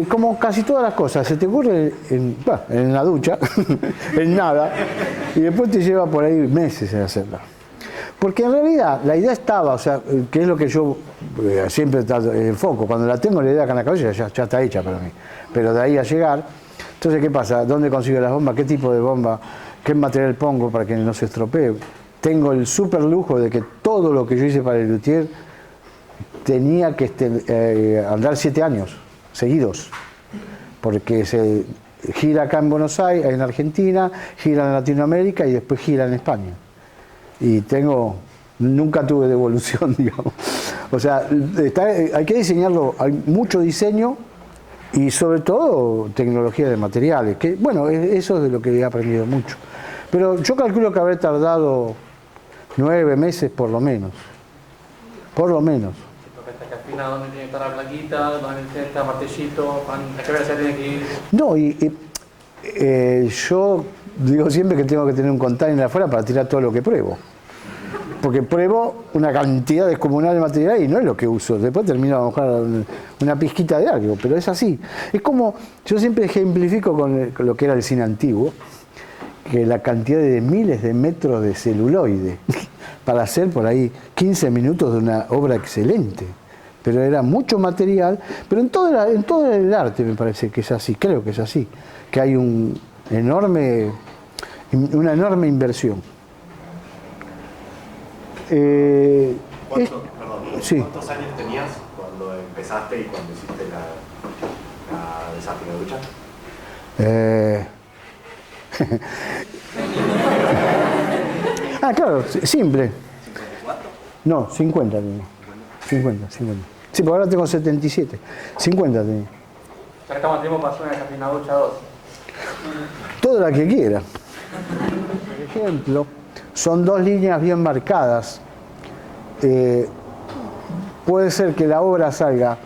como casi todas las cosas, se te ocurre en la ducha, en nada, y después te lleva por ahí meses en hacerla. Porque en realidad la idea estaba, o sea, que es lo que yo siempre enfoco, cuando la tengo la idea acá en la cabeza ya está hecha para mí. Pero de ahí a llegar, entonces ¿qué pasa? ¿Dónde consigo las bombas? ¿Qué tipo de bomba? ¿Qué material pongo para que no se estropee? Tengo el súper lujo de que todo lo que yo hice para el luthier tenía que andar 7 años seguidos, porque se gira acá en Buenos Aires, en Argentina, gira en Latinoamérica y después gira en España. Y nunca tuve devolución, digamos. O sea, hay que diseñarlo, hay mucho diseño y sobre todo tecnología de materiales, que bueno, eso es de lo que he aprendido mucho. Pero yo calculo que habré tardado 9 meses por lo menos. Por lo menos. Porque al final donde tiene que estar la plaquita, donde intenta martillito, hay que ver si tiene que ir. No, yo digo siempre que tengo que tener un container afuera para tirar todo lo que pruebo. Porque pruebo una cantidad descomunal de material y no es lo que uso. Después termino a mojar una pizquita de algo, pero es así. Es como, yo siempre ejemplifico con lo que era el cine antiguo, que la cantidad de miles de metros de celuloide para hacer por ahí 15 minutos de una obra excelente. Pero era mucho material, pero en todo el arte me parece que es así, creo que es así, que hay una enorme inversión. ¿Cuántos años tenías cuando empezaste y cuando hiciste la desafío de ducha? Claro, simple. No, 50 tenía. 50. Sí, porque ahora tengo 77. 50 tenía. Ya estamos tiempo pasó en esa fina ducha 2. Toda la que quiera. Por ejemplo, son 2 líneas bien marcadas. Puede ser que la obra salga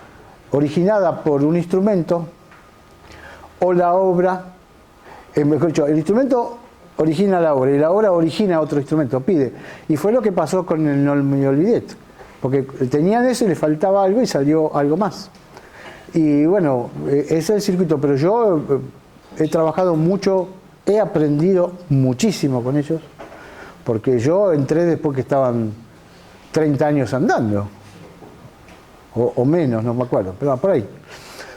originada por un instrumento o la obra, mejor dicho, el instrumento origina la obra y la obra origina otro instrumento, pide. Y fue lo que pasó con el No Me Olvidé, porque tenían eso y le faltaba algo y salió algo más. Y bueno, ese es el circuito, pero yo he trabajado mucho, he aprendido muchísimo con ellos, porque yo entré después que estaban 30 años andando, o menos, no me acuerdo, pero por ahí.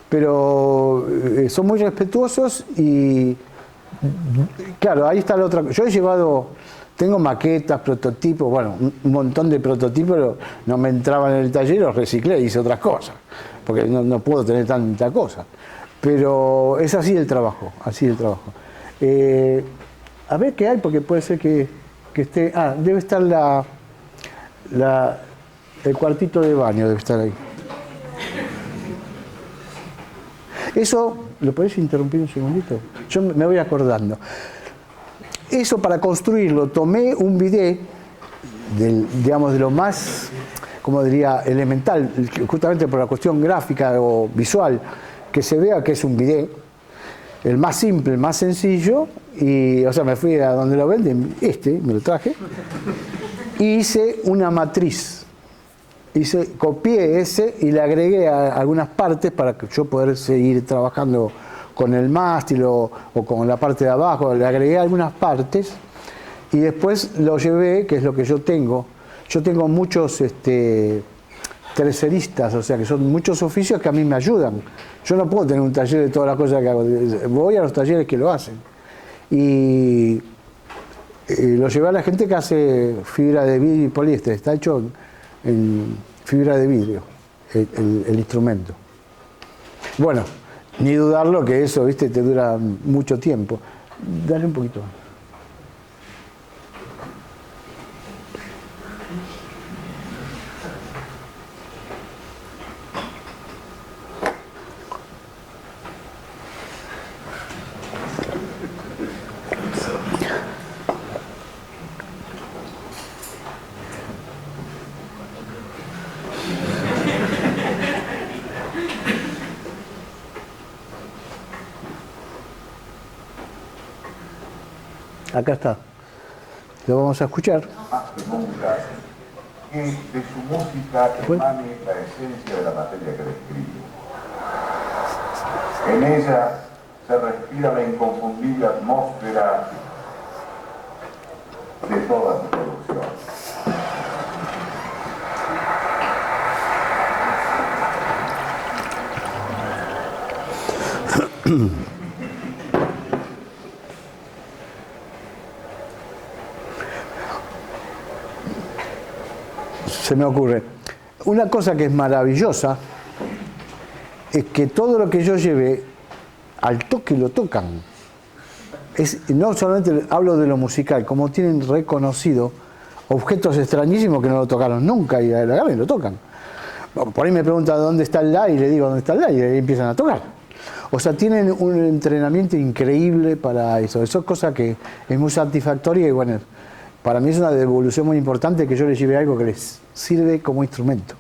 Pero son muy respetuosos y claro, ahí está la otra cosa. Yo he llevado, tengo maquetas, prototipos, bueno, un montón de prototipos, pero no me entraban en el taller, los reciclé y hice otras cosas, porque no puedo tener tanta cosa. Pero es así el trabajo, así el trabajo. A ver qué hay, porque puede ser que esté... debe estar el cuartito de baño, debe estar ahí. Eso, ¿lo podés interrumpir un segundito? Yo me voy acordando. Eso para construirlo, tomé un bidet digamos, de lo más, como diría, elemental, justamente por la cuestión gráfica o visual, que se vea que es un bidet, el más simple, el más sencillo, y, o sea, me fui a donde lo venden, me lo traje, y hice una matriz. Copié ese y le agregué a algunas partes para que yo poder seguir trabajando con el mástil o con la parte de abajo. Le agregué algunas partes y después lo llevé, que es lo que yo tengo. Yo tengo muchos terceristas, o sea, que son muchos oficios que a mí me ayudan. Yo no puedo tener un taller de todas las cosas que hago. Voy a los talleres que lo hacen. Y lo llevé a la gente que hace fibra de vidrio y poliéster. Está hecho en fibra de vidrio, el instrumento. Bueno, ni dudarlo que eso, viste, te dura mucho tiempo. Dale un poquito. Acá está. Lo vamos a escuchar. Más que nunca, que de su música emane la esencia de la materia que describe. En ella se respira la inconfundible atmósfera de toda su producción. Se me ocurre. Una cosa que es maravillosa es que todo lo que yo llevé al toque lo tocan. No solamente hablo de lo musical, como tienen reconocido objetos extrañísimos que no lo tocaron nunca y agarran y lo tocan. Por ahí me preguntan dónde está el la y le digo dónde está el la y ahí empiezan a tocar. O sea, tienen un entrenamiento increíble para eso. Eso es cosa que es muy satisfactoria y bueno, para mí es una devolución muy importante que yo les lleve algo que les sirve como instrumento.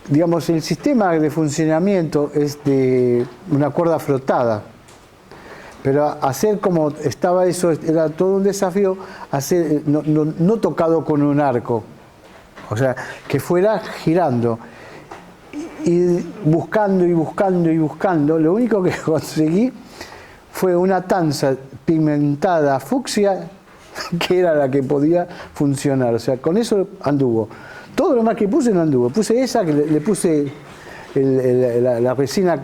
digamos, el sistema de funcionamiento es de una cuerda frotada. Pero hacer como estaba eso, era todo un desafío, hacer, no tocado con un arco. O sea, que fuera girando. Y buscando y buscando y buscando, lo único que conseguí fue una tanza pigmentada fucsia, que era la que podía funcionar. O sea, con eso anduvo. Todo lo más que puse no anduvo. Puse esa, que le puse la resina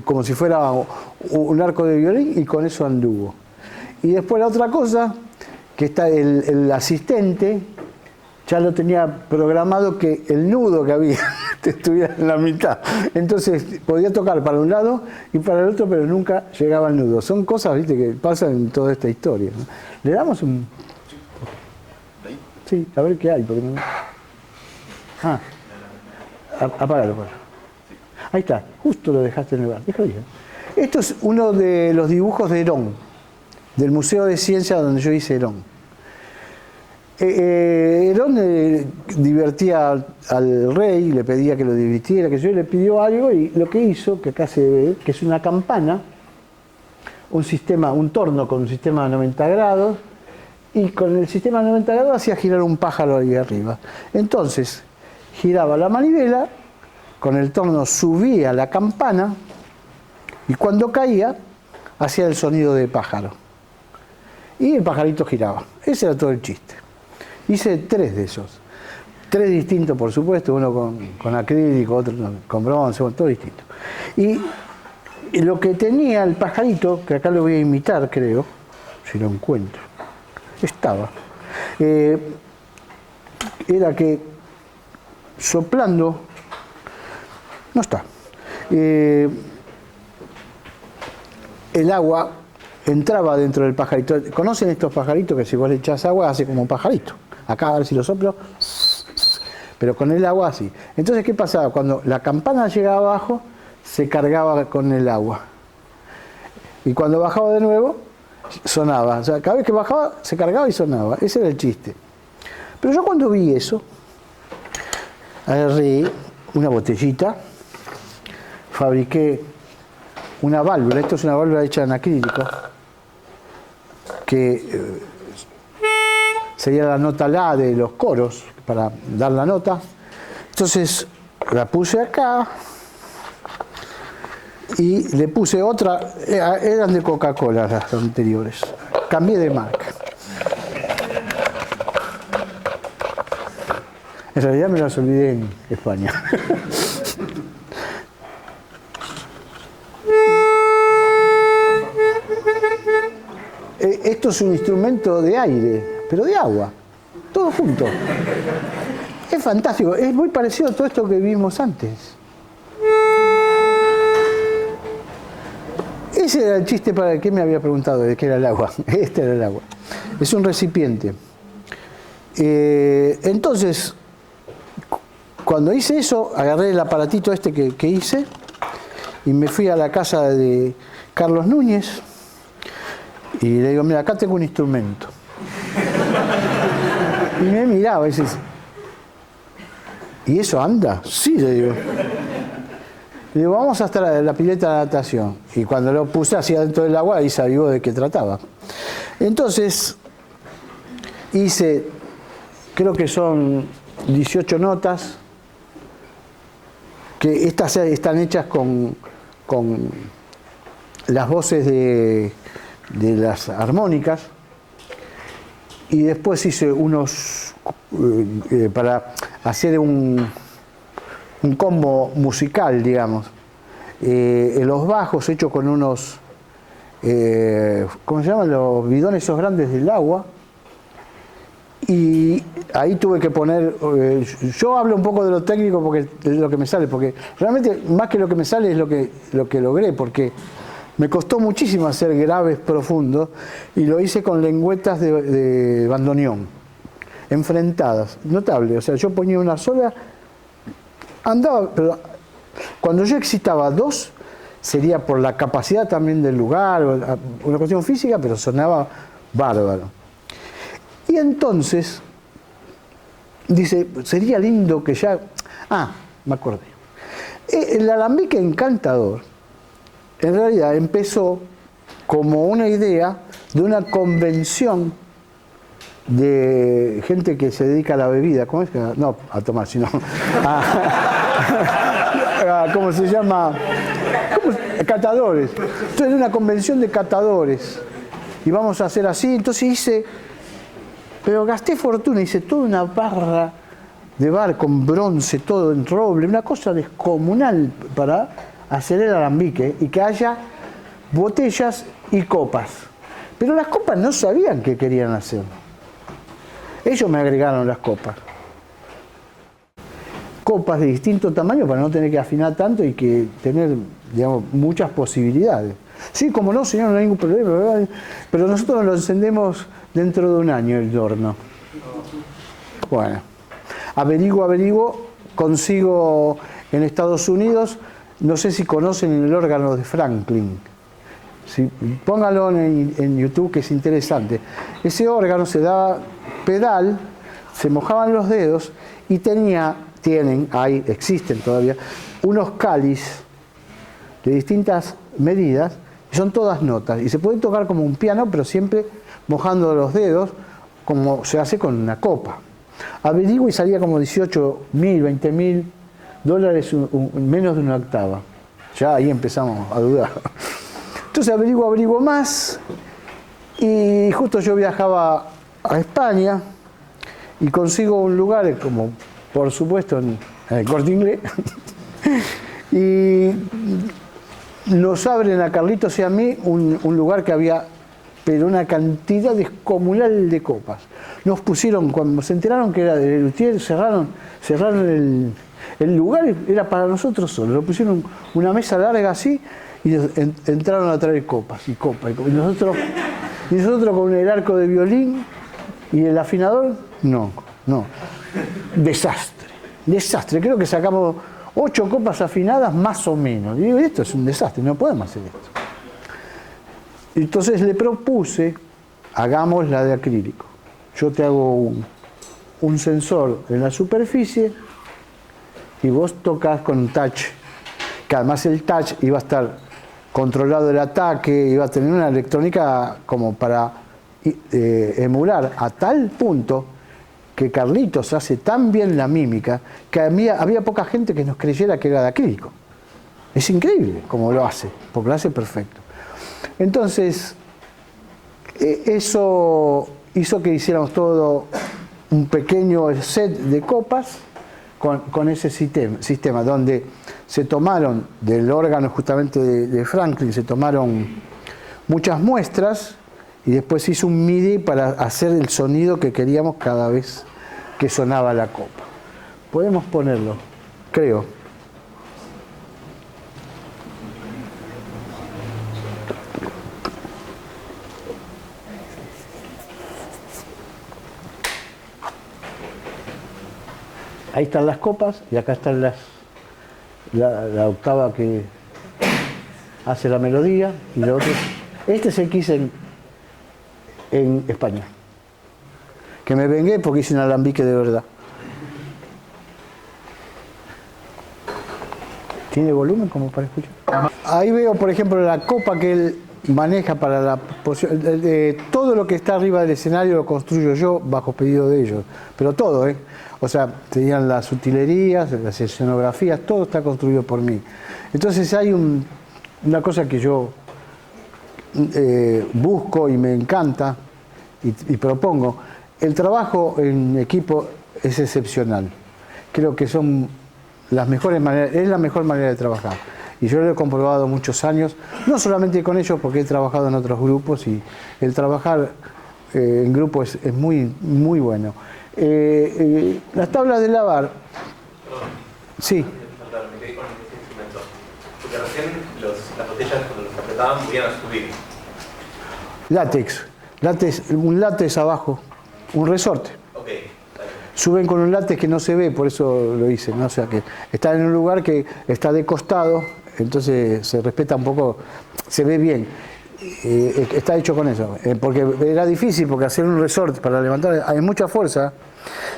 como si fuera un arco de violín, y con eso anduvo. Y después la otra cosa, que está el asistente, ya lo tenía programado que el nudo que había estuviera en la mitad. Entonces podía tocar para un lado y para el otro, pero nunca llegaba al nudo. Son cosas, viste, que pasan en toda esta historia, ¿no? ¿Le damos un...? Sí, a ver qué hay. Porque no... apágalo. Ahí está, justo lo dejaste en el lugar. Déjalo ahí. Esto es uno de los dibujos de Herón, del Museo de Ciencia donde yo hice Herón. Herón divertía al rey, le pedía que lo divirtiera, que yo le pidió algo, y lo que hizo, que acá se ve, que es una campana, un torno con un sistema de 90 grados, y con el sistema de 90 grados hacía girar un pájaro ahí arriba. Entonces, giraba la manivela, con el torno subía la campana, y cuando caía, hacía el sonido de pájaro. Y el pajarito giraba. Ese era todo el chiste. Hice 3 de esos. 3 distintos, por supuesto, uno con acrílico, otro con bronce, todo distinto. Y lo que tenía el pajarito, que acá lo voy a imitar, creo, si lo encuentro, era que soplando, no está, el agua entraba dentro del pajarito. ¿Conocen estos pajaritos que si vos le echás agua hace como un pajarito? Acá, a ver si lo soplo, pero con el agua así. Entonces, ¿qué pasaba? Cuando la campana llegaba abajo, se cargaba con el agua. Y cuando bajaba de nuevo, sonaba. O sea, cada vez que bajaba, se cargaba y sonaba. Ese era el chiste. Pero yo cuando vi eso, agarré una botellita, fabriqué una válvula. Esto es una válvula hecha en acrílico, que sería la nota La de los coros, para dar la nota. Entonces la puse acá y le puse otra, eran de Coca-Cola las anteriores, cambié de marca. En realidad me las olvidé en España. Esto es un instrumento de aire, pero de agua, todo junto. Es fantástico, es muy parecido a todo esto que vimos antes. Ese era el chiste para el que me había preguntado, de qué era el agua. Este era el agua. Es un recipiente. Entonces, cuando hice eso, agarré el aparatito este que hice y me fui a la casa de Carlos Núñez. Y le digo, mira, acá tengo un instrumento. Y me miraba y dice, ¿y eso anda? Sí, le digo. Le digo, vamos hasta la pileta de natación. Y cuando lo puse hacia dentro del agua, ahí sabía de qué trataba. Entonces, hice, creo que son 18 notas, que estas están hechas con las voces de las armónicas, y después hice unos para hacer un combo musical, digamos, en los bajos hechos con unos ¿cómo se llaman? Los bidones esos grandes del agua, y ahí tuve que poner, yo hablo un poco de lo técnico porque es lo que me sale, porque realmente más que lo que me sale es lo que logré, porque me costó muchísimo hacer graves profundos, y lo hice con lengüetas de bandoneón, enfrentadas, notable. O sea, yo ponía una sola, andaba, pero cuando yo excitaba 2, sería por la capacidad también del lugar, una cuestión física, pero sonaba bárbaro. Y entonces, dice, sería lindo que ya... Ah, me acordé. El alambique encantador, en realidad empezó como una idea de una convención de gente que se dedica a la bebida, ¿cómo es? No a tomar, sino ¿cómo se llama? Catadores. Entonces, una convención de catadores. Y vamos a hacer así. Entonces hice, pero gasté fortuna, hice toda una barra de bar con bronce, todo en roble, una cosa descomunal para hacer el alambique y que haya botellas y copas. Pero las copas no sabían qué querían hacer. Ellos me agregaron las copas. Copas de distinto tamaño para no tener que afinar tanto y que tener, digamos, muchas posibilidades. Sí, como no, señor, no hay ningún problema, ¿verdad? Pero nosotros lo encendemos dentro de un año el horno. Bueno, averiguo, consigo en Estados Unidos, no sé si conocen el órgano de Franklin. Sí, póngalo en YouTube, que es interesante. Ese órgano se daba pedal, se mojaban los dedos y existen todavía, unos cáliz de distintas medidas, y son todas notas, y se puede tocar como un piano, pero siempre mojando los dedos, como se hace con una copa. Averiguo y salía como $18.000, $20.000, menos de una octava. Ya ahí empezamos a dudar. Entonces averiguo más, y justo yo viajaba a España y consigo un lugar, como por supuesto en el Corte Inglés, y nos abren a Carlitos y a mí un lugar que había, pero una cantidad descomunal de copas. Nos pusieron, cuando se enteraron que era de Luthier, cerraron el lugar, era para nosotros solos. Nos pusieron una mesa larga así y entraron a traer copas y copas. Y nosotros con el arco de violín y el afinador, no. Desastre. Creo que sacamos 8 copas afinadas más o menos. Y digo, esto es un desastre, no podemos hacer esto. Entonces le propuse, hagamos la de acrílico. Yo te hago un sensor en la superficie y vos tocas con un touch, que además el touch iba a estar controlado el ataque, iba a tener una electrónica como para emular a tal punto que Carlitos hace tan bien la mímica que había poca gente que nos creyera que era de acrílico. Es increíble cómo lo hace, porque lo hace perfecto. Entonces, eso hizo que hiciéramos todo un pequeño set de copas con ese sistema, donde se tomaron del órgano justamente de Franklin, se tomaron muchas muestras y después hizo un MIDI para hacer el sonido que queríamos cada vez que sonaba la copa. Podemos ponerlo, creo. Ahí están las copas y acá están la octava que hace la melodía y lo otro. Este es el que hice en España. Que me vengué porque hice un alambique de verdad. ¿Tiene volumen como para escuchar? Ahí veo, por ejemplo, la copa que él maneja para la posición. Todo lo que está arriba del escenario lo construyo yo bajo pedido de ellos. Pero todo, O sea, tenían las utilerías, las escenografías, todo está construido por mí. Entonces hay una cosa que yo busco y me encanta y propongo. El trabajo en equipo es excepcional. Creo que son las mejores maneras, es la mejor manera de trabajar. Y yo lo he comprobado muchos años, no solamente con ellos, porque he trabajado en otros grupos y el trabajar en grupo es muy, muy bueno. Las tablas de lavar. Perdón. Sí. Me quedé con ese instrumento. Porque recién las botellas cuando las apretaban podían subir. Látex, un látex abajo, un resorte. Ok. Suben con un látex que no se ve, por eso lo hice, ¿no? O sea que está en un lugar que está de costado, entonces se respeta un poco, se ve bien. está hecho con eso. Porque era difícil, porque hacer un resorte para levantar hay mucha fuerza.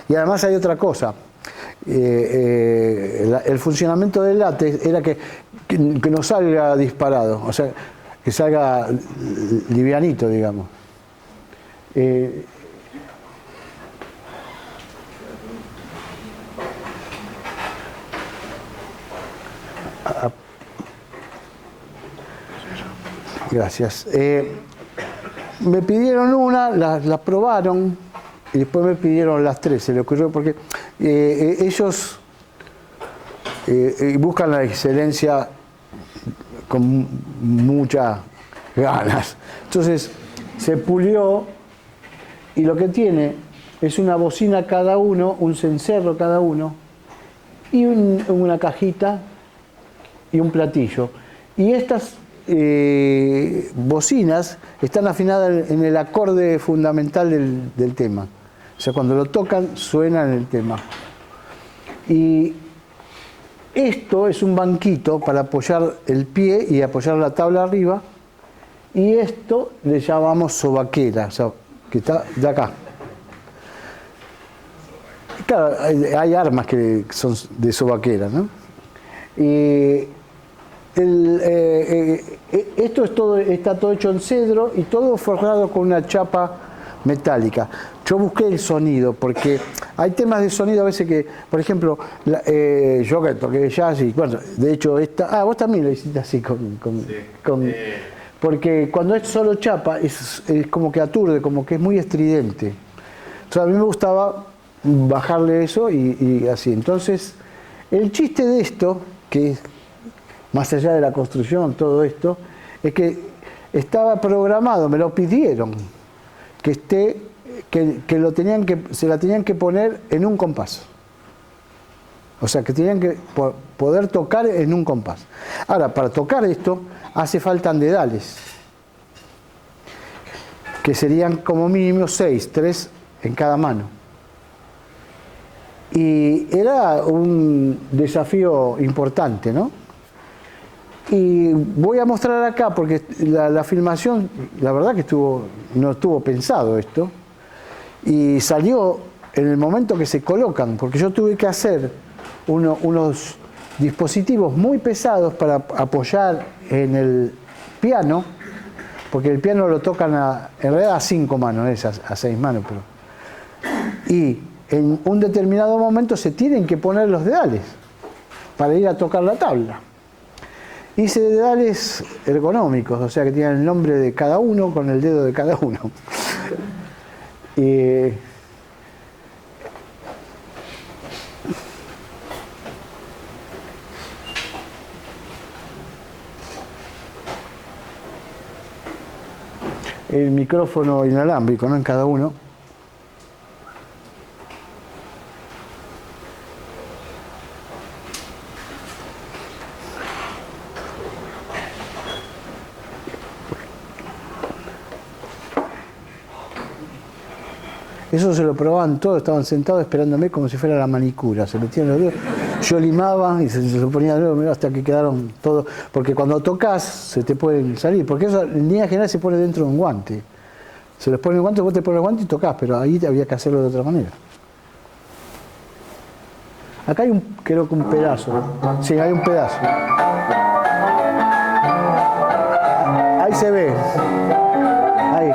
Y además hay otra cosa. El funcionamiento del látex era que no salga disparado, o sea, que salga livianito, digamos. Gracias. Me pidieron una, la probaron y después me pidieron las tres. Se le ocurrió porque ellos buscan la excelencia con muchas ganas. Entonces se pulió y lo que tiene es una bocina cada uno, un cencerro cada uno y una cajita y un platillo. Y estas bocinas están afinadas en el acorde fundamental del tema. O sea, cuando lo tocan, suena en el tema. Y esto es un banquito para apoyar el pie y apoyar la tabla arriba. Y esto le llamamos sobaquera, o sea, que está de acá. Claro, hay armas que son de sobaquera, ¿no? Y esto es todo, está todo hecho en cedro y todo forrado con una chapa metálica. Yo busqué el sonido porque hay temas de sonido a veces que, por ejemplo, yo que toqué jazz y bueno, de hecho esta, vos también lo hiciste así porque cuando es solo chapa es como que aturde, como que es muy estridente. Entonces a mí me gustaba bajarle eso y así. Entonces el chiste de esto, que es más allá de la construcción, todo esto, es que estaba programado, me lo pidieron, que se la tenían que poner en un compás. O sea, que tenían que poder tocar en un compás. Ahora, para tocar esto, hace falta dedales, que serían como mínimo 6, 3 en cada mano. Y era un desafío importante, ¿no? Y voy a mostrar acá, porque la filmación, la verdad que no estuvo pensado esto, y salió en el momento que se colocan, porque yo tuve que hacer unos dispositivos muy pesados para apoyar en el piano, porque el piano lo tocan en realidad a 5 manos, es a 6 manos, pero... Y en un determinado momento se tienen que poner los dedales para ir a tocar la tabla. Hice dedales ergonómicos, o sea que tienen el nombre de cada uno con el dedo de cada uno. El micrófono inalámbrico, ¿no? En cada uno. Eso se lo probaban todos, estaban sentados esperándome como si fuera la manicura. Se metían los dedos, yo limaba y se lo ponía de nuevo hasta que quedaron todos. Porque cuando tocas se te pueden salir, porque eso en línea general se pone dentro de un guante. Se les pone el guante, vos te pones el guante y tocas, pero ahí había que hacerlo de otra manera. Acá hay creo que un pedazo. Sí, hay un pedazo. Ahí se ve. Ahí.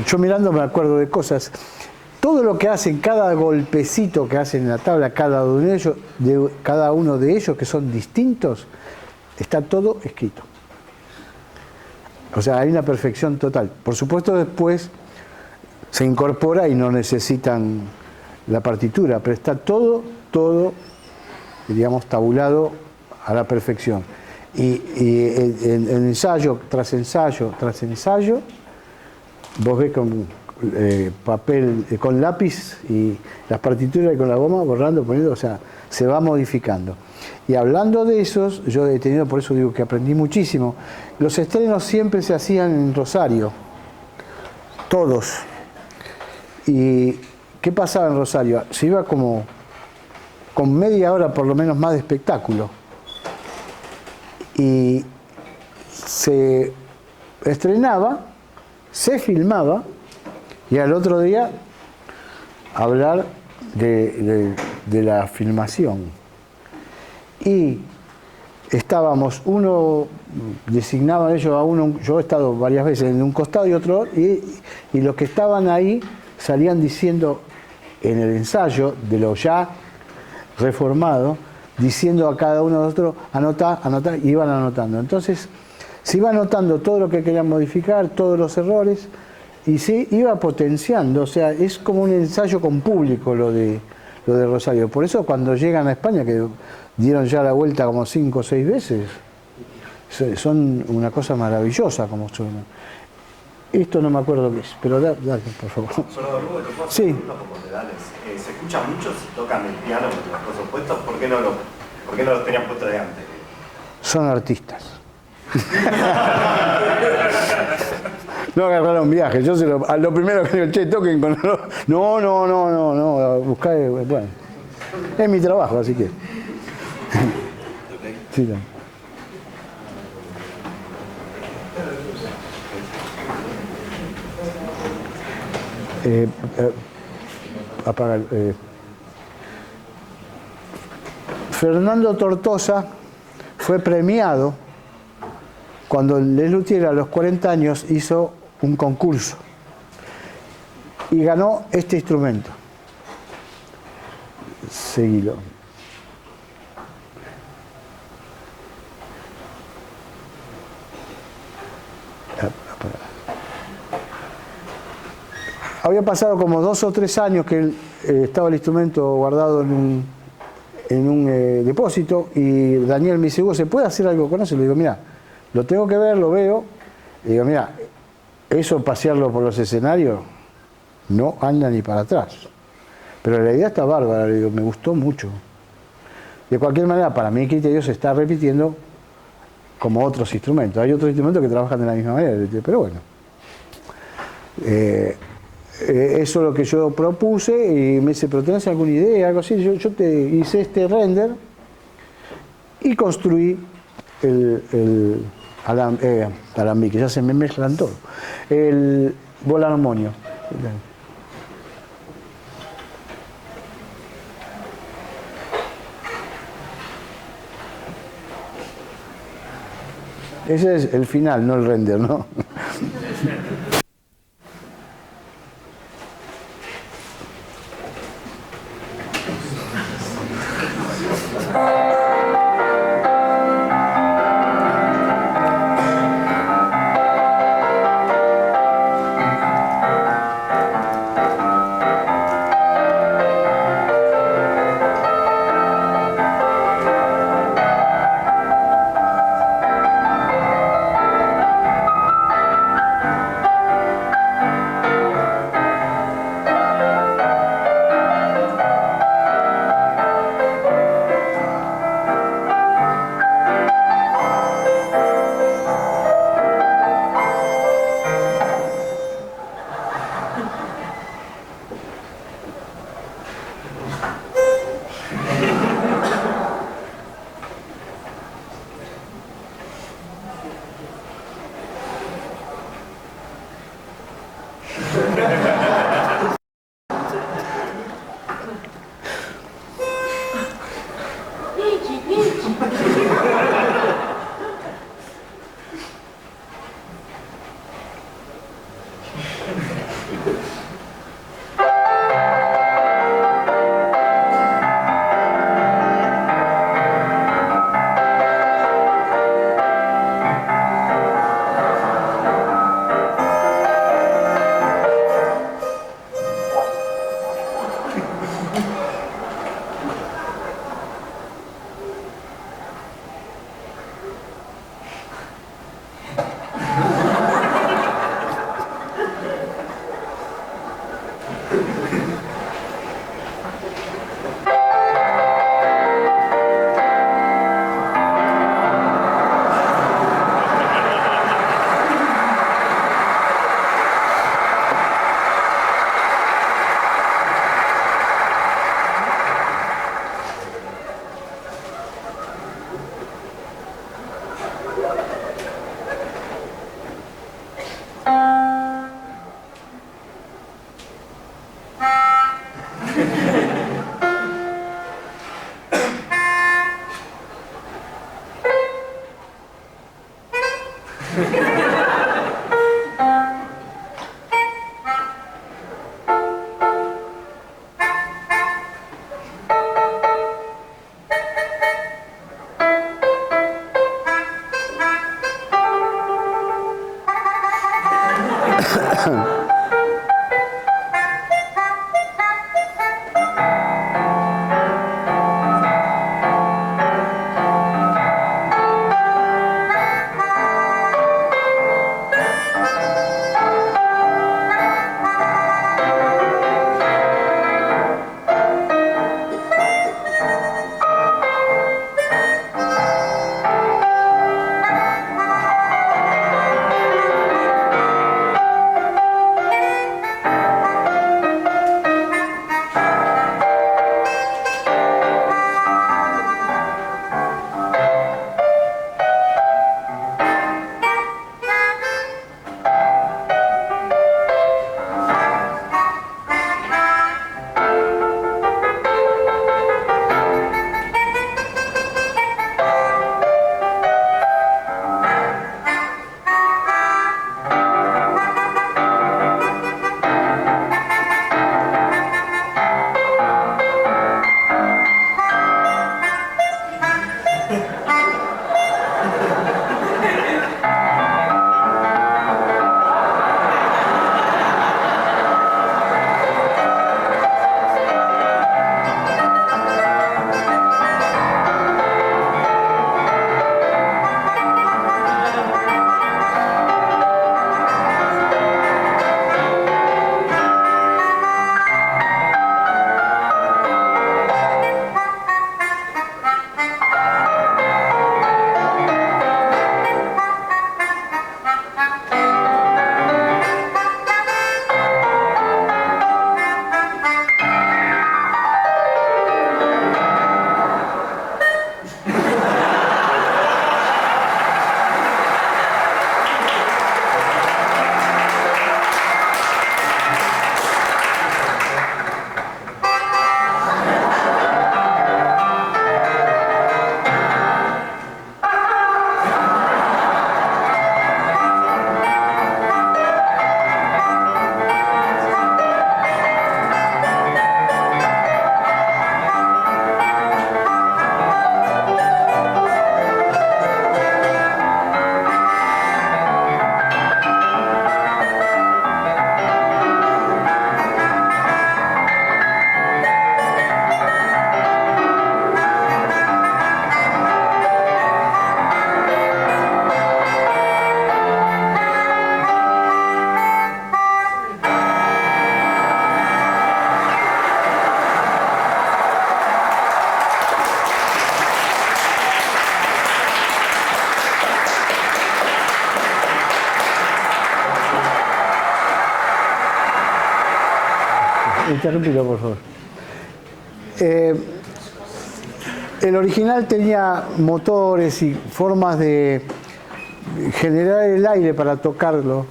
yo mirando me acuerdo de cosas. Todo lo que hacen, cada golpecito que hacen en la tabla, cada uno de ellos que son distintos, está todo escrito. O sea, hay una perfección total. Por supuesto, después se incorpora y no necesitan la partitura, pero está todo, digamos, tabulado a la perfección. Y en ensayo tras ensayo tras ensayo, vos ves con papel, con lápiz y las partituras y con la goma borrando, poniendo, o sea, se va modificando. Y hablando de esos, yo he tenido, por eso digo que aprendí muchísimo. Los estrenos siempre se hacían en Rosario, todos. ¿Y qué pasaba en Rosario? Se iba como con media hora por lo menos más de espectáculo. Y se estrenaba, se filmaba, y al otro día hablar de la filmación. Y estábamos, uno, designaban ellos a uno, yo he estado varias veces en un costado y otro, y los que estaban ahí salían diciendo en el ensayo de lo ya reformado, diciendo a cada uno de nosotros, anotá, y iban anotando. Entonces, se iba anotando todo lo que querían modificar, todos los errores, y se iba potenciando. O sea, es como un ensayo con público lo de Rosario. Por eso cuando llegan a España, que dieron ya la vuelta como 5 o 6 veces, son una cosa maravillosa como suenan. Esto no me acuerdo qué es, pero dale, por favor. Solo Rubén, ¿te puedo hacer Sí. preguntas populares? ¿Se escucha mucho si tocan el piano con los cosas puestos? ¿Por qué no los tenían puesto de antes? Son artistas. No agarraron viaje. Yo a lo primero que digo, che, toquen con... No, buscá... Bueno, es mi trabajo, así que... Sí, no. Apagar. Fernando Tortosa fue premiado cuando Les Luthiers a los 40 años hizo un concurso y ganó este instrumento. Seguilo. Había pasado como 2 o 3 años que estaba el instrumento guardado en un depósito, y Daniel me dice, Hugo, ¿se puede hacer algo con eso? Le digo, mira, lo tengo que ver, lo veo. Le digo, mira, eso pasearlo por los escenarios no anda ni para atrás. Pero la idea está bárbara, le digo, me gustó mucho. De cualquier manera, para mi criterio se está repitiendo como otros instrumentos. Hay otros instrumentos que trabajan de la misma manera, pero bueno. Eso es lo que yo propuse, y me dice, ¿pero tenés alguna idea? Algo así. Yo te hice este render y construí el alambique, ya se me mezclan todo. El volarmonio. Ese es el final, no el render, ¿no? interrumpilo, por favor. El original tenía motores y formas de generar el aire para tocarlo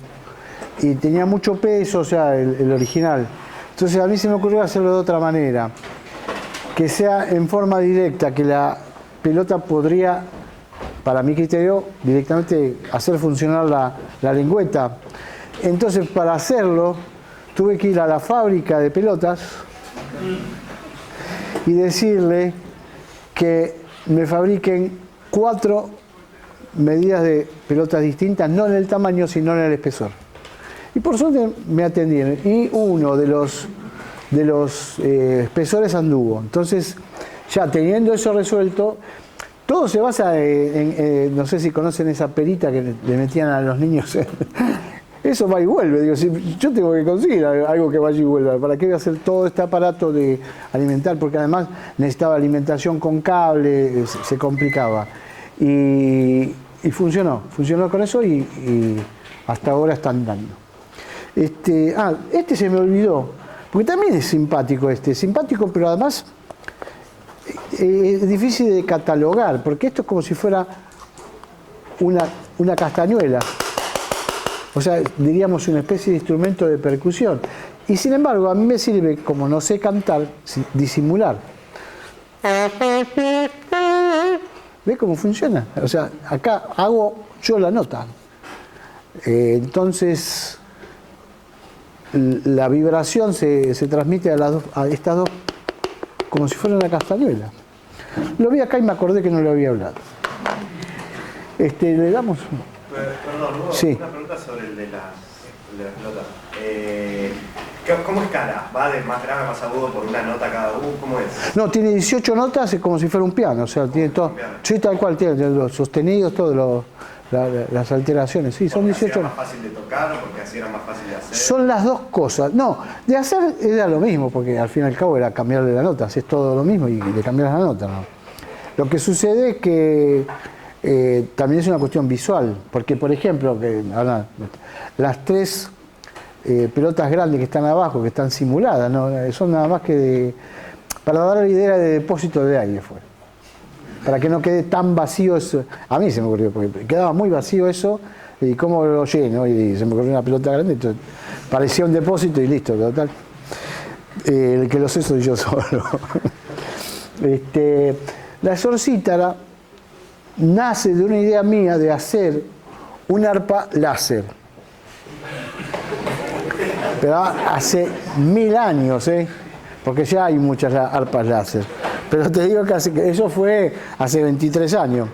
y tenía mucho peso, o sea, el original. Entonces a mí se me ocurrió hacerlo de otra manera, que sea en forma directa, que la pelota podría, para mi criterio, directamente hacer funcionar la lengüeta. Entonces, para hacerlo, tuve que ir a la fábrica de pelotas y decirle que me fabriquen 4 medidas de pelotas distintas, no en el tamaño, sino en el espesor. Y por suerte me atendieron. Y uno de los espesores anduvo. Entonces, ya teniendo eso resuelto, todo se basa no sé si conocen esa perita que le metían a los niños. Eso va y vuelve. Digo, si yo tengo que conseguir algo que vaya y vuelva. ¿Para qué voy a hacer todo este aparato de alimentar? Porque además necesitaba alimentación con cable, se complicaba. Y funcionó con eso y hasta ahora están dando. Este se me olvidó, porque también es simpático simpático, pero además es difícil de catalogar, porque esto es como si fuera una castañuela. O sea, diríamos una especie de instrumento de percusión. Y sin embargo, a mí me sirve, como no sé cantar, disimular. ¿Ve cómo funciona? O sea, acá hago yo la nota. Entonces, la vibración se transmite a estas dos como si fuera una castañuela. Lo vi acá y me acordé que no lo había hablado. ¿Le damos? Perdón, Hugo, sí. Una pregunta sobre el de las notas. ¿Cómo escala? ¿Va de más grave a más agudo por una nota cada uno? ¿Cómo es? No, tiene 18 notas, es como si fuera un piano. O sea, tiene todo. Sí, tal cual, tiene los sostenidos, todas las alteraciones. Sí, son 18. ¿Era más fácil de tocar o porque así era más fácil de hacer? Son las dos cosas. No, de hacer era lo mismo, porque al fin y al cabo era cambiarle la nota. Si es todo lo mismo y le cambias la nota, ¿no? Lo que sucede es que también es una cuestión visual, porque por ejemplo, las 3 pelotas grandes que están abajo, que están simuladas, ¿no? Son nada más que para dar la idea de depósito de aire fuera. Para que no quede tan vacío eso. A mí se me ocurrió, porque quedaba muy vacío eso, y cómo lo lleno, y se me ocurrió una pelota grande, entonces parecía un depósito y listo, total. El que lo sé soy yo solo. La exorcítara nace de una idea mía de hacer un arpa láser. Pero hace 1000 años, porque ya hay muchas arpas láser. Pero te digo que eso fue hace 23 años.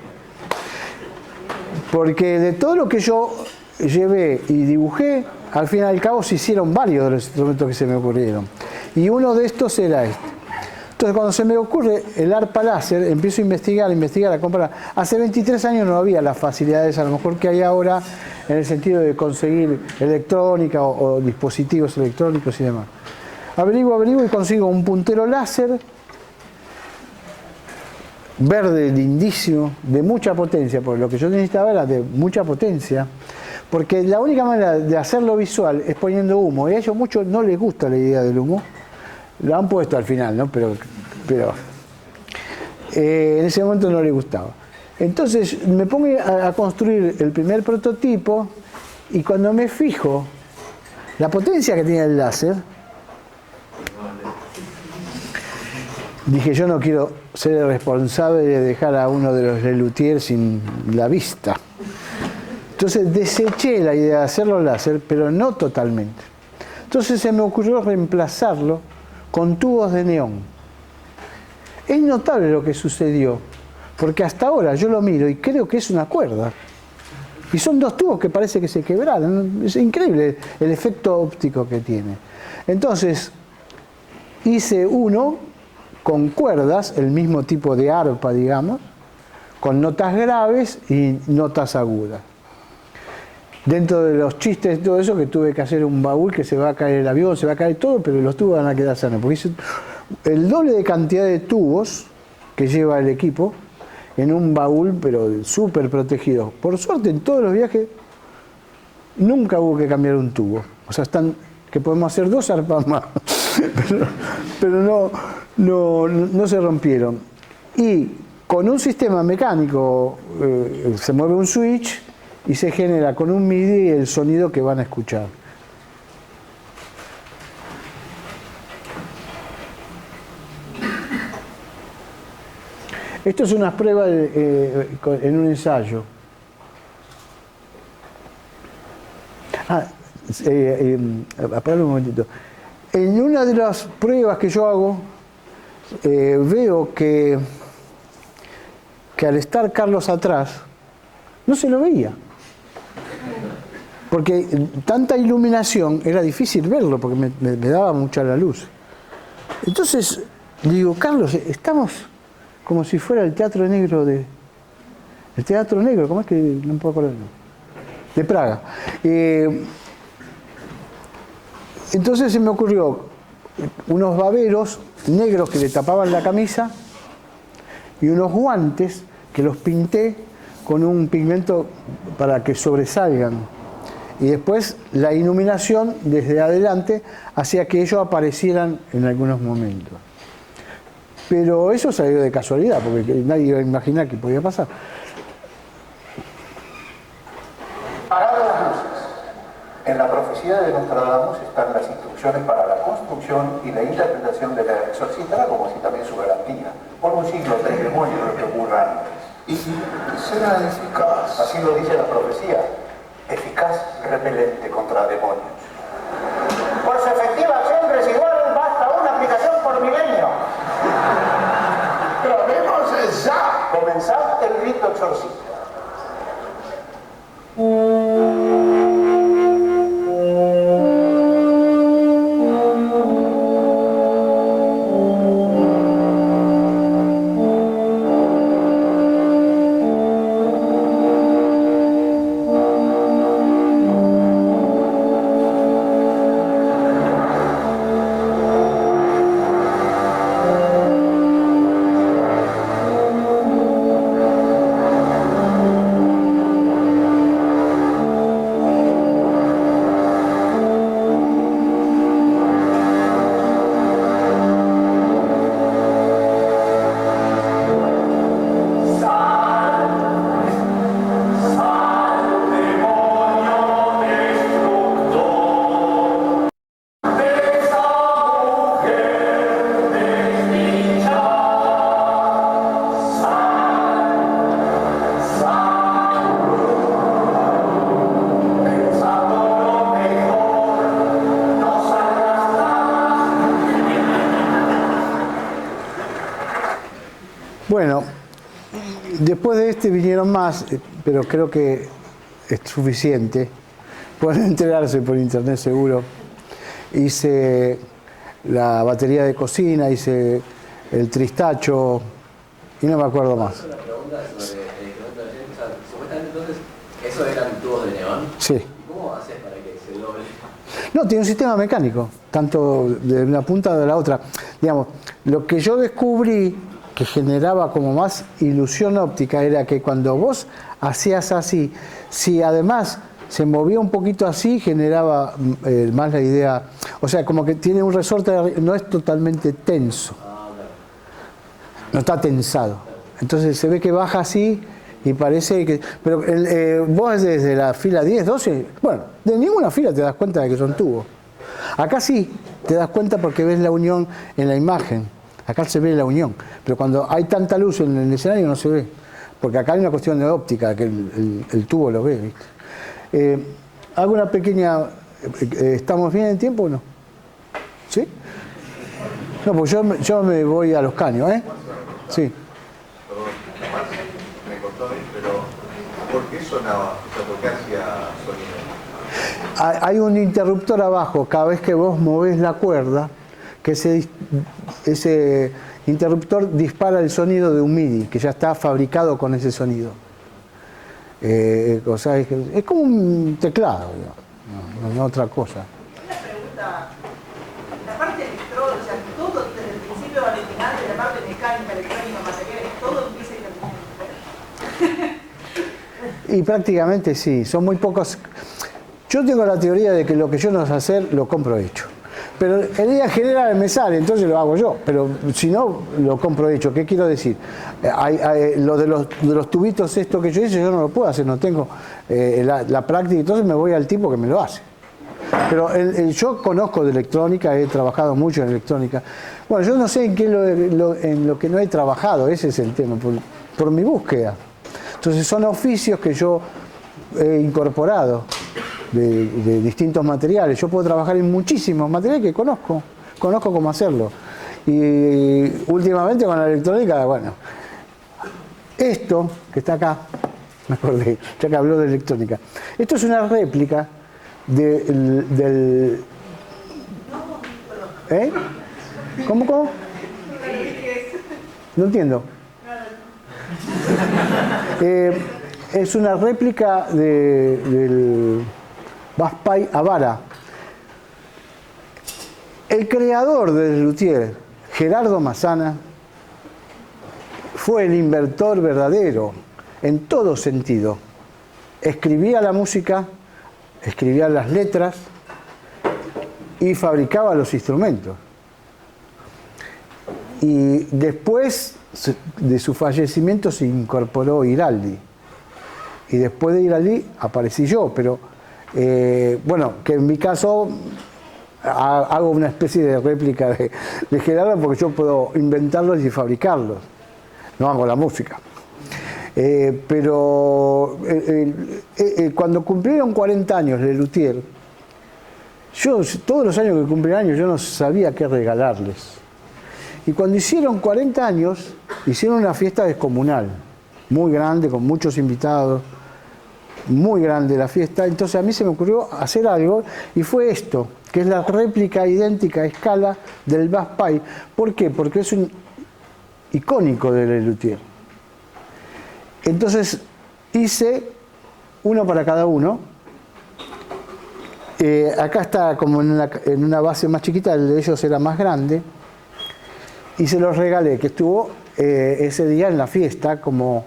Porque de todo lo que yo llevé y dibujé, al fin y al cabo se hicieron varios de los instrumentos que se me ocurrieron. Y uno de estos era este. Entonces cuando se me ocurre el arpa láser, empiezo a investigar, a comparar. Hace 23 años no había las facilidades a lo mejor que hay ahora en el sentido de conseguir electrónica o dispositivos electrónicos y demás. Averiguo y consigo un puntero láser verde, lindísimo, de mucha potencia, porque lo que yo necesitaba era de mucha potencia, porque la única manera de hacerlo visual es poniendo humo, y a ellos muchos no les gusta la idea del humo. Lo han puesto al final, ¿no? Pero en ese momento no les gustaba. Entonces me pongo a construir el primer prototipo y cuando me fijo la potencia que tiene el láser, dije, yo no quiero ser el responsable de dejar a uno de los Lelutier sin la vista. Entonces deseché la idea de hacerlo láser, pero no totalmente. Entonces se me ocurrió reemplazarlo con tubos de neón. Es notable lo que sucedió, porque hasta ahora yo lo miro y creo que es una cuerda. Y son 2 tubos que parece que se quebraron. Es increíble el efecto óptico que tiene. Entonces, hice uno con cuerdas, el mismo tipo de arpa, digamos, con notas graves y notas agudas. Dentro de los chistes y todo eso, que tuve que hacer un baúl, que se va a caer el avión, se va a caer todo, pero los tubos van a quedar sanos, porque hice el doble de cantidad de tubos que lleva el equipo en un baúl, pero súper protegido. Por suerte, en todos los viajes nunca hubo que cambiar un tubo. O sea, que podemos hacer 2 arpas más. pero no se rompieron. Y con un sistema mecánico se mueve un switch y se genera con un MIDI el sonido que van a escuchar. Esto es una prueba en un ensayo. Apagalo un momentito. En una de las pruebas que yo hago, veo que al estar Carlos atrás, no se lo veía. Porque tanta iluminación era difícil verlo, porque me daba mucha la luz. Entonces, digo, Carlos, estamos como si fuera el Teatro Negro el Teatro Negro, ¿cómo es que no me puedo acordar? De Praga. Entonces se me ocurrió unos baberos negros que le tapaban la camisa y unos guantes que los pinté con un pigmento para que sobresalgan. Y después la iluminación desde adelante hacía que ellos aparecieran en algunos momentos. Pero eso salió de casualidad, porque nadie iba a imaginar que podía pasar. Apagadas las luces. En la profecía de Nostradamus están las instrucciones para la construcción y la interpretación de la exorcista, como así también su garantía. Por un siglo de demonio lo que ocurra antes. Y será eficaz. Así lo dice la profecía. Eficaz repelente contra demonios. Por su efectiva acción residual basta una aplicación por milenio. Probemos ya. Comenzad el rito exorcista. Bueno, después de este vinieron más, pero creo que es suficiente. Pueden enterarse por internet seguro. Hice la batería de cocina, hice el tristacho y no me acuerdo más. Una pregunta sobre el incremento de energía. O sea, supuestamente entonces, ¿eso eran tubos de neón? Sí. ¿Y cómo haces para que se doble? No, tiene un sistema mecánico, tanto de una punta o de la otra. Digamos, lo que yo descubrí que generaba como más ilusión óptica era que cuando vos hacías así, si además se movía un poquito así, generaba más la idea, o sea, como que tiene un resorte, no es totalmente tenso, no está tensado. Entonces se ve que baja así y parece que... Pero vos desde la fila 10, 12, bueno, de ninguna fila te das cuenta de que son tubos. Acá sí te das cuenta porque ves la unión en la imagen. Acá se ve la unión, pero cuando hay tanta luz en el escenario no se ve, porque acá hay una cuestión de óptica, que el tubo lo ve, ¿viste? Hago una pequeña... ¿Estamos bien en tiempo o no? ¿Sí? No, pues yo me voy a los caños, ¿eh? Sí. Perdón, además me contó ahí, pero ¿por qué sonaba? O sea, ¿por qué hacía sonido? Hay un interruptor abajo, cada vez que vos movés la cuerda, que ese interruptor dispara el sonido de un MIDI, que ya está fabricado con ese sonido. O sea, es como un teclado, no otra cosa. Una pregunta, la parte electrónica, o sea, todo desde el principio al final de la parte mecánica, electrónica, materiales, todo empieza y termina. Y prácticamente sí, son muy pocos. Yo tengo la teoría de que lo que yo no sé hacer, lo compro hecho. pero el día general me sale, entonces lo hago yo. Pero si no, lo compro hecho. ¿Qué quiero decir? Lo de los tubitos esto que yo hice, yo no lo puedo hacer, no tengo la práctica, entonces me voy al tipo que me lo hace. Pero yo conozco de electrónica, he trabajado mucho en electrónica. Bueno, yo no sé en qué en lo que no he trabajado, ese es el tema, por mi búsqueda. Entonces son oficios que yo he incorporado de distintos materiales. Yo puedo trabajar en muchísimos materiales que conozco cómo hacerlo. Y últimamente con la electrónica, bueno, esto que está acá, me acordé, ya que habló de electrónica, esto es una réplica del ¿eh? ¿Cómo? No entiendo. Es una réplica del Baspay Avara. El creador del luthier, Gerardo Massana, fue el inventor verdadero en todo sentido. Escribía la música, escribía las letras y fabricaba los instrumentos. Y después de su fallecimiento se incorporó Iraldi. Y después de Iraldi aparecí yo, pero bueno, que en mi caso hago una especie de réplica de Gerardo porque yo puedo inventarlos y fabricarlos. No hago la música. Pero cuando cumplieron 40 años de luthier, yo todos los años que cumplían años yo no sabía qué regalarles. Y cuando hicieron 40 años, hicieron una fiesta descomunal, muy grande, con muchos invitados, muy grande la fiesta. Entonces a mí se me ocurrió hacer algo y fue esto, que es la réplica idéntica a escala del Baspay. ¿Por qué? Porque es un icónico del luthier. Entonces hice uno para cada uno. Acá está como en una base más chiquita, el de ellos era más grande. Y se los regalé, que estuvo ese día en la fiesta como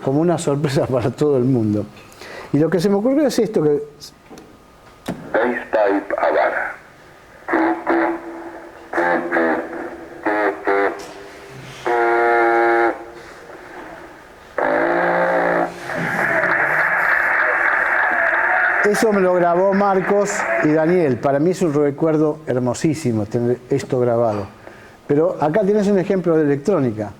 una sorpresa para todo el mundo. Y lo que se me ocurrió es esto que... Baspay Avara. Eso me lo grabó Marcos y Daniel. Para mí es un recuerdo hermosísimo tener esto grabado. Pero acá tienes un ejemplo de electrónica.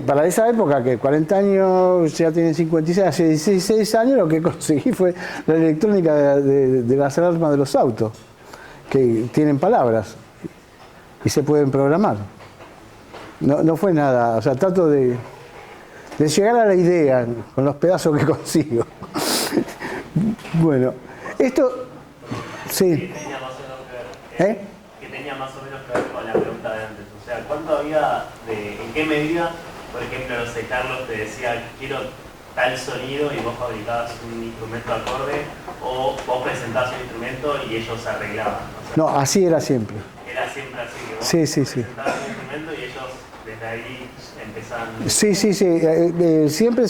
Para esa época, que 40 años ya tienen 56, hace 16 años lo que conseguí fue la electrónica de las alarmas de los autos, que tienen palabras y se pueden programar. No fue nada, o sea, trato de llegar a la idea con los pedazos que consigo. Bueno, esto... Sí. Que tenía más o menos que ver con la pregunta de antes. O sea, ¿cuánto había en qué medida, por ejemplo, no sé, Carlos te decía, quiero tal sonido y vos fabricabas un instrumento acorde, o vos presentabas un instrumento y ellos arreglaban? O sea, no, así era siempre. Era siempre así, que vos sí. presentabas un instrumento y ellos desde ahí empezaban... Sí. Siempre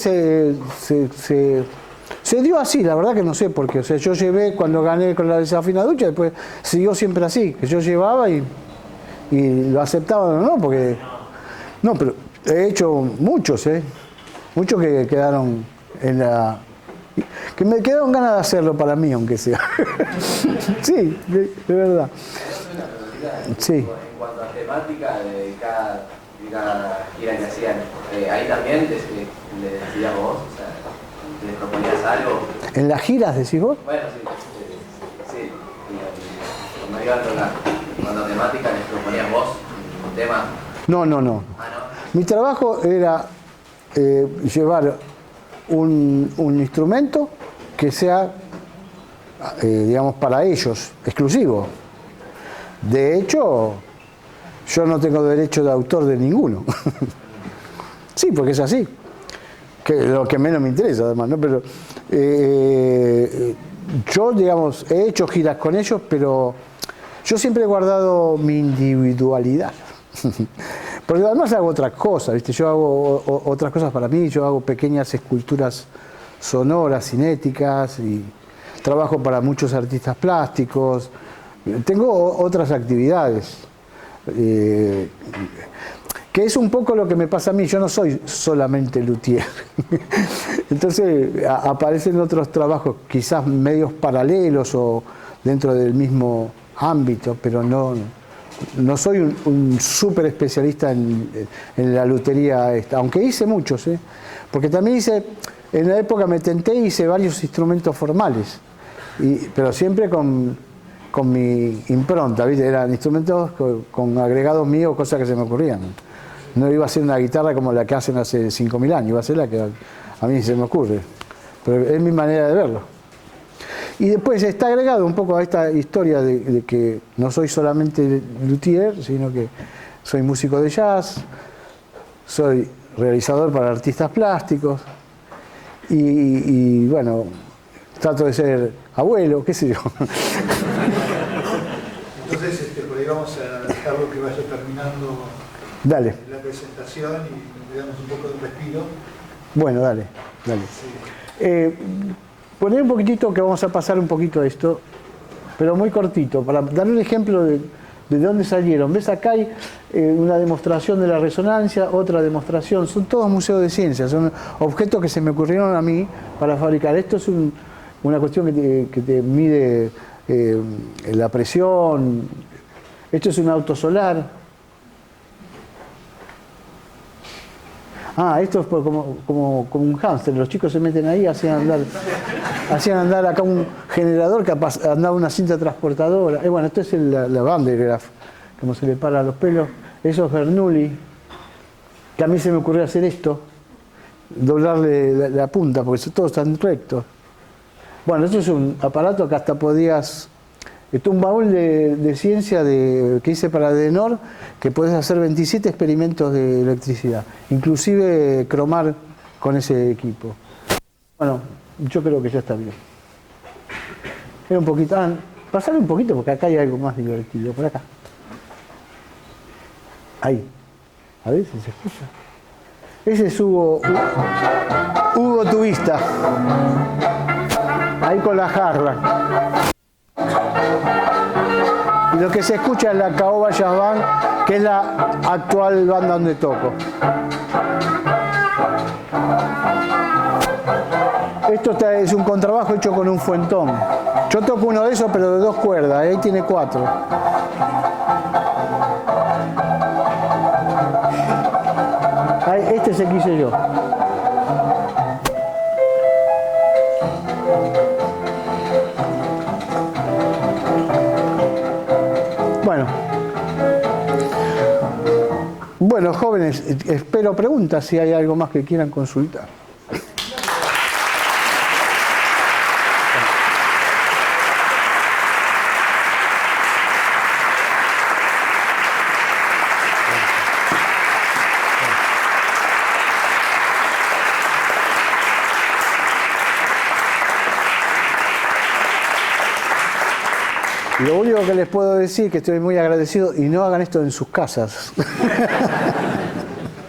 se dio así, la verdad que no sé por qué. O sea, yo llevé cuando gané con la desafinaducha, después siguió siempre así, que yo llevaba y lo aceptaban o no, porque... No, pero he hecho muchos, muchos que quedaron en la... que me quedaron ganas de hacerlo para mí, aunque sea. Sí, de verdad. Sí. En cuanto a temática de cada gira que hacían, ahí también le decías vos, o sea, ¿les proponías algo? ¿En las giras decís vos? Bueno, sí. Cuando iban a tocar, cuando temática les proponías vos un tema. No. Ah, ¿no? Mi trabajo era llevar un instrumento que sea, digamos, para ellos, exclusivo. De hecho, yo no tengo derecho de autor de ninguno. Sí, porque es así. Que lo que menos me interesa, además, ¿no? Pero yo, digamos, he hecho giras con ellos, pero yo siempre he guardado mi individualidad. Porque además hago otras cosas, ¿viste? Yo hago otras cosas para mí, yo hago pequeñas esculturas sonoras, cinéticas, y trabajo para muchos artistas plásticos, Tengo otras actividades, que es un poco lo que me pasa a mí. Yo no soy solamente luthier. Entonces aparecen otros trabajos, quizás medios paralelos o dentro del mismo ámbito, pero no soy un súper especialista en la lutería esta, aunque hice muchos, porque también en la época me tenté y hice varios instrumentos formales, pero siempre con mi impronta, ¿viste? Eran instrumentos con agregados míos, cosas que se me ocurrían. No iba a ser una guitarra como la que hacen hace 5.000 años, iba a ser la que a mí se me ocurre, pero es mi manera de verlo. Y después está agregado un poco a esta historia de que no soy solamente luthier, sino que soy músico de jazz, soy realizador para artistas plásticos y bueno, trato de ser abuelo, qué sé yo. Entonces, pues vamos a dejarlo que vaya terminando Dale. la presentación y le damos un poco de respiro. Bueno, dale. Sí. Poner un poquitito, que vamos a pasar un poquito a esto, pero muy cortito, para dar un ejemplo de dónde salieron. ¿Ves? Acá hay una demostración de la resonancia, otra demostración. Son todos museos de ciencia, son objetos que se me ocurrieron a mí para fabricar. Esto es una cuestión que te mide la presión. Esto es un auto solar. Esto es como un hámster. Los chicos se meten ahí, hacían andar acá un generador que andaba una cinta transportadora. Bueno, esto es la Van de Graaff, como se le para los pelos. Eso es Bernoulli, que a mí se me ocurrió hacer esto, doblarle la punta, porque todos están rectos. Bueno, esto es un aparato que hasta podías... Esto es un baúl de ciencia que hice para Denor, que puedes hacer 27 experimentos de electricidad, inclusive cromar con ese equipo. Bueno, yo creo que ya está bien. Era un poquito... pasarle un poquito porque acá hay algo más divertido, por acá. Ahí. A ver si se escucha. Ese es Hugo Tubista. Ahí con la jarra. Y lo que se escucha es la Caoba Jazz Band, que es la actual banda donde toco. Esto es un contrabajo hecho con un fuentón. Yo toco uno de esos, pero de 2 cuerdas, ahí tiene 4. Este es el que hice yo. Bueno, jóvenes, espero preguntas si hay algo más que quieran consultar. Lo único que les puedo decir es que estoy muy agradecido y no hagan esto en sus casas.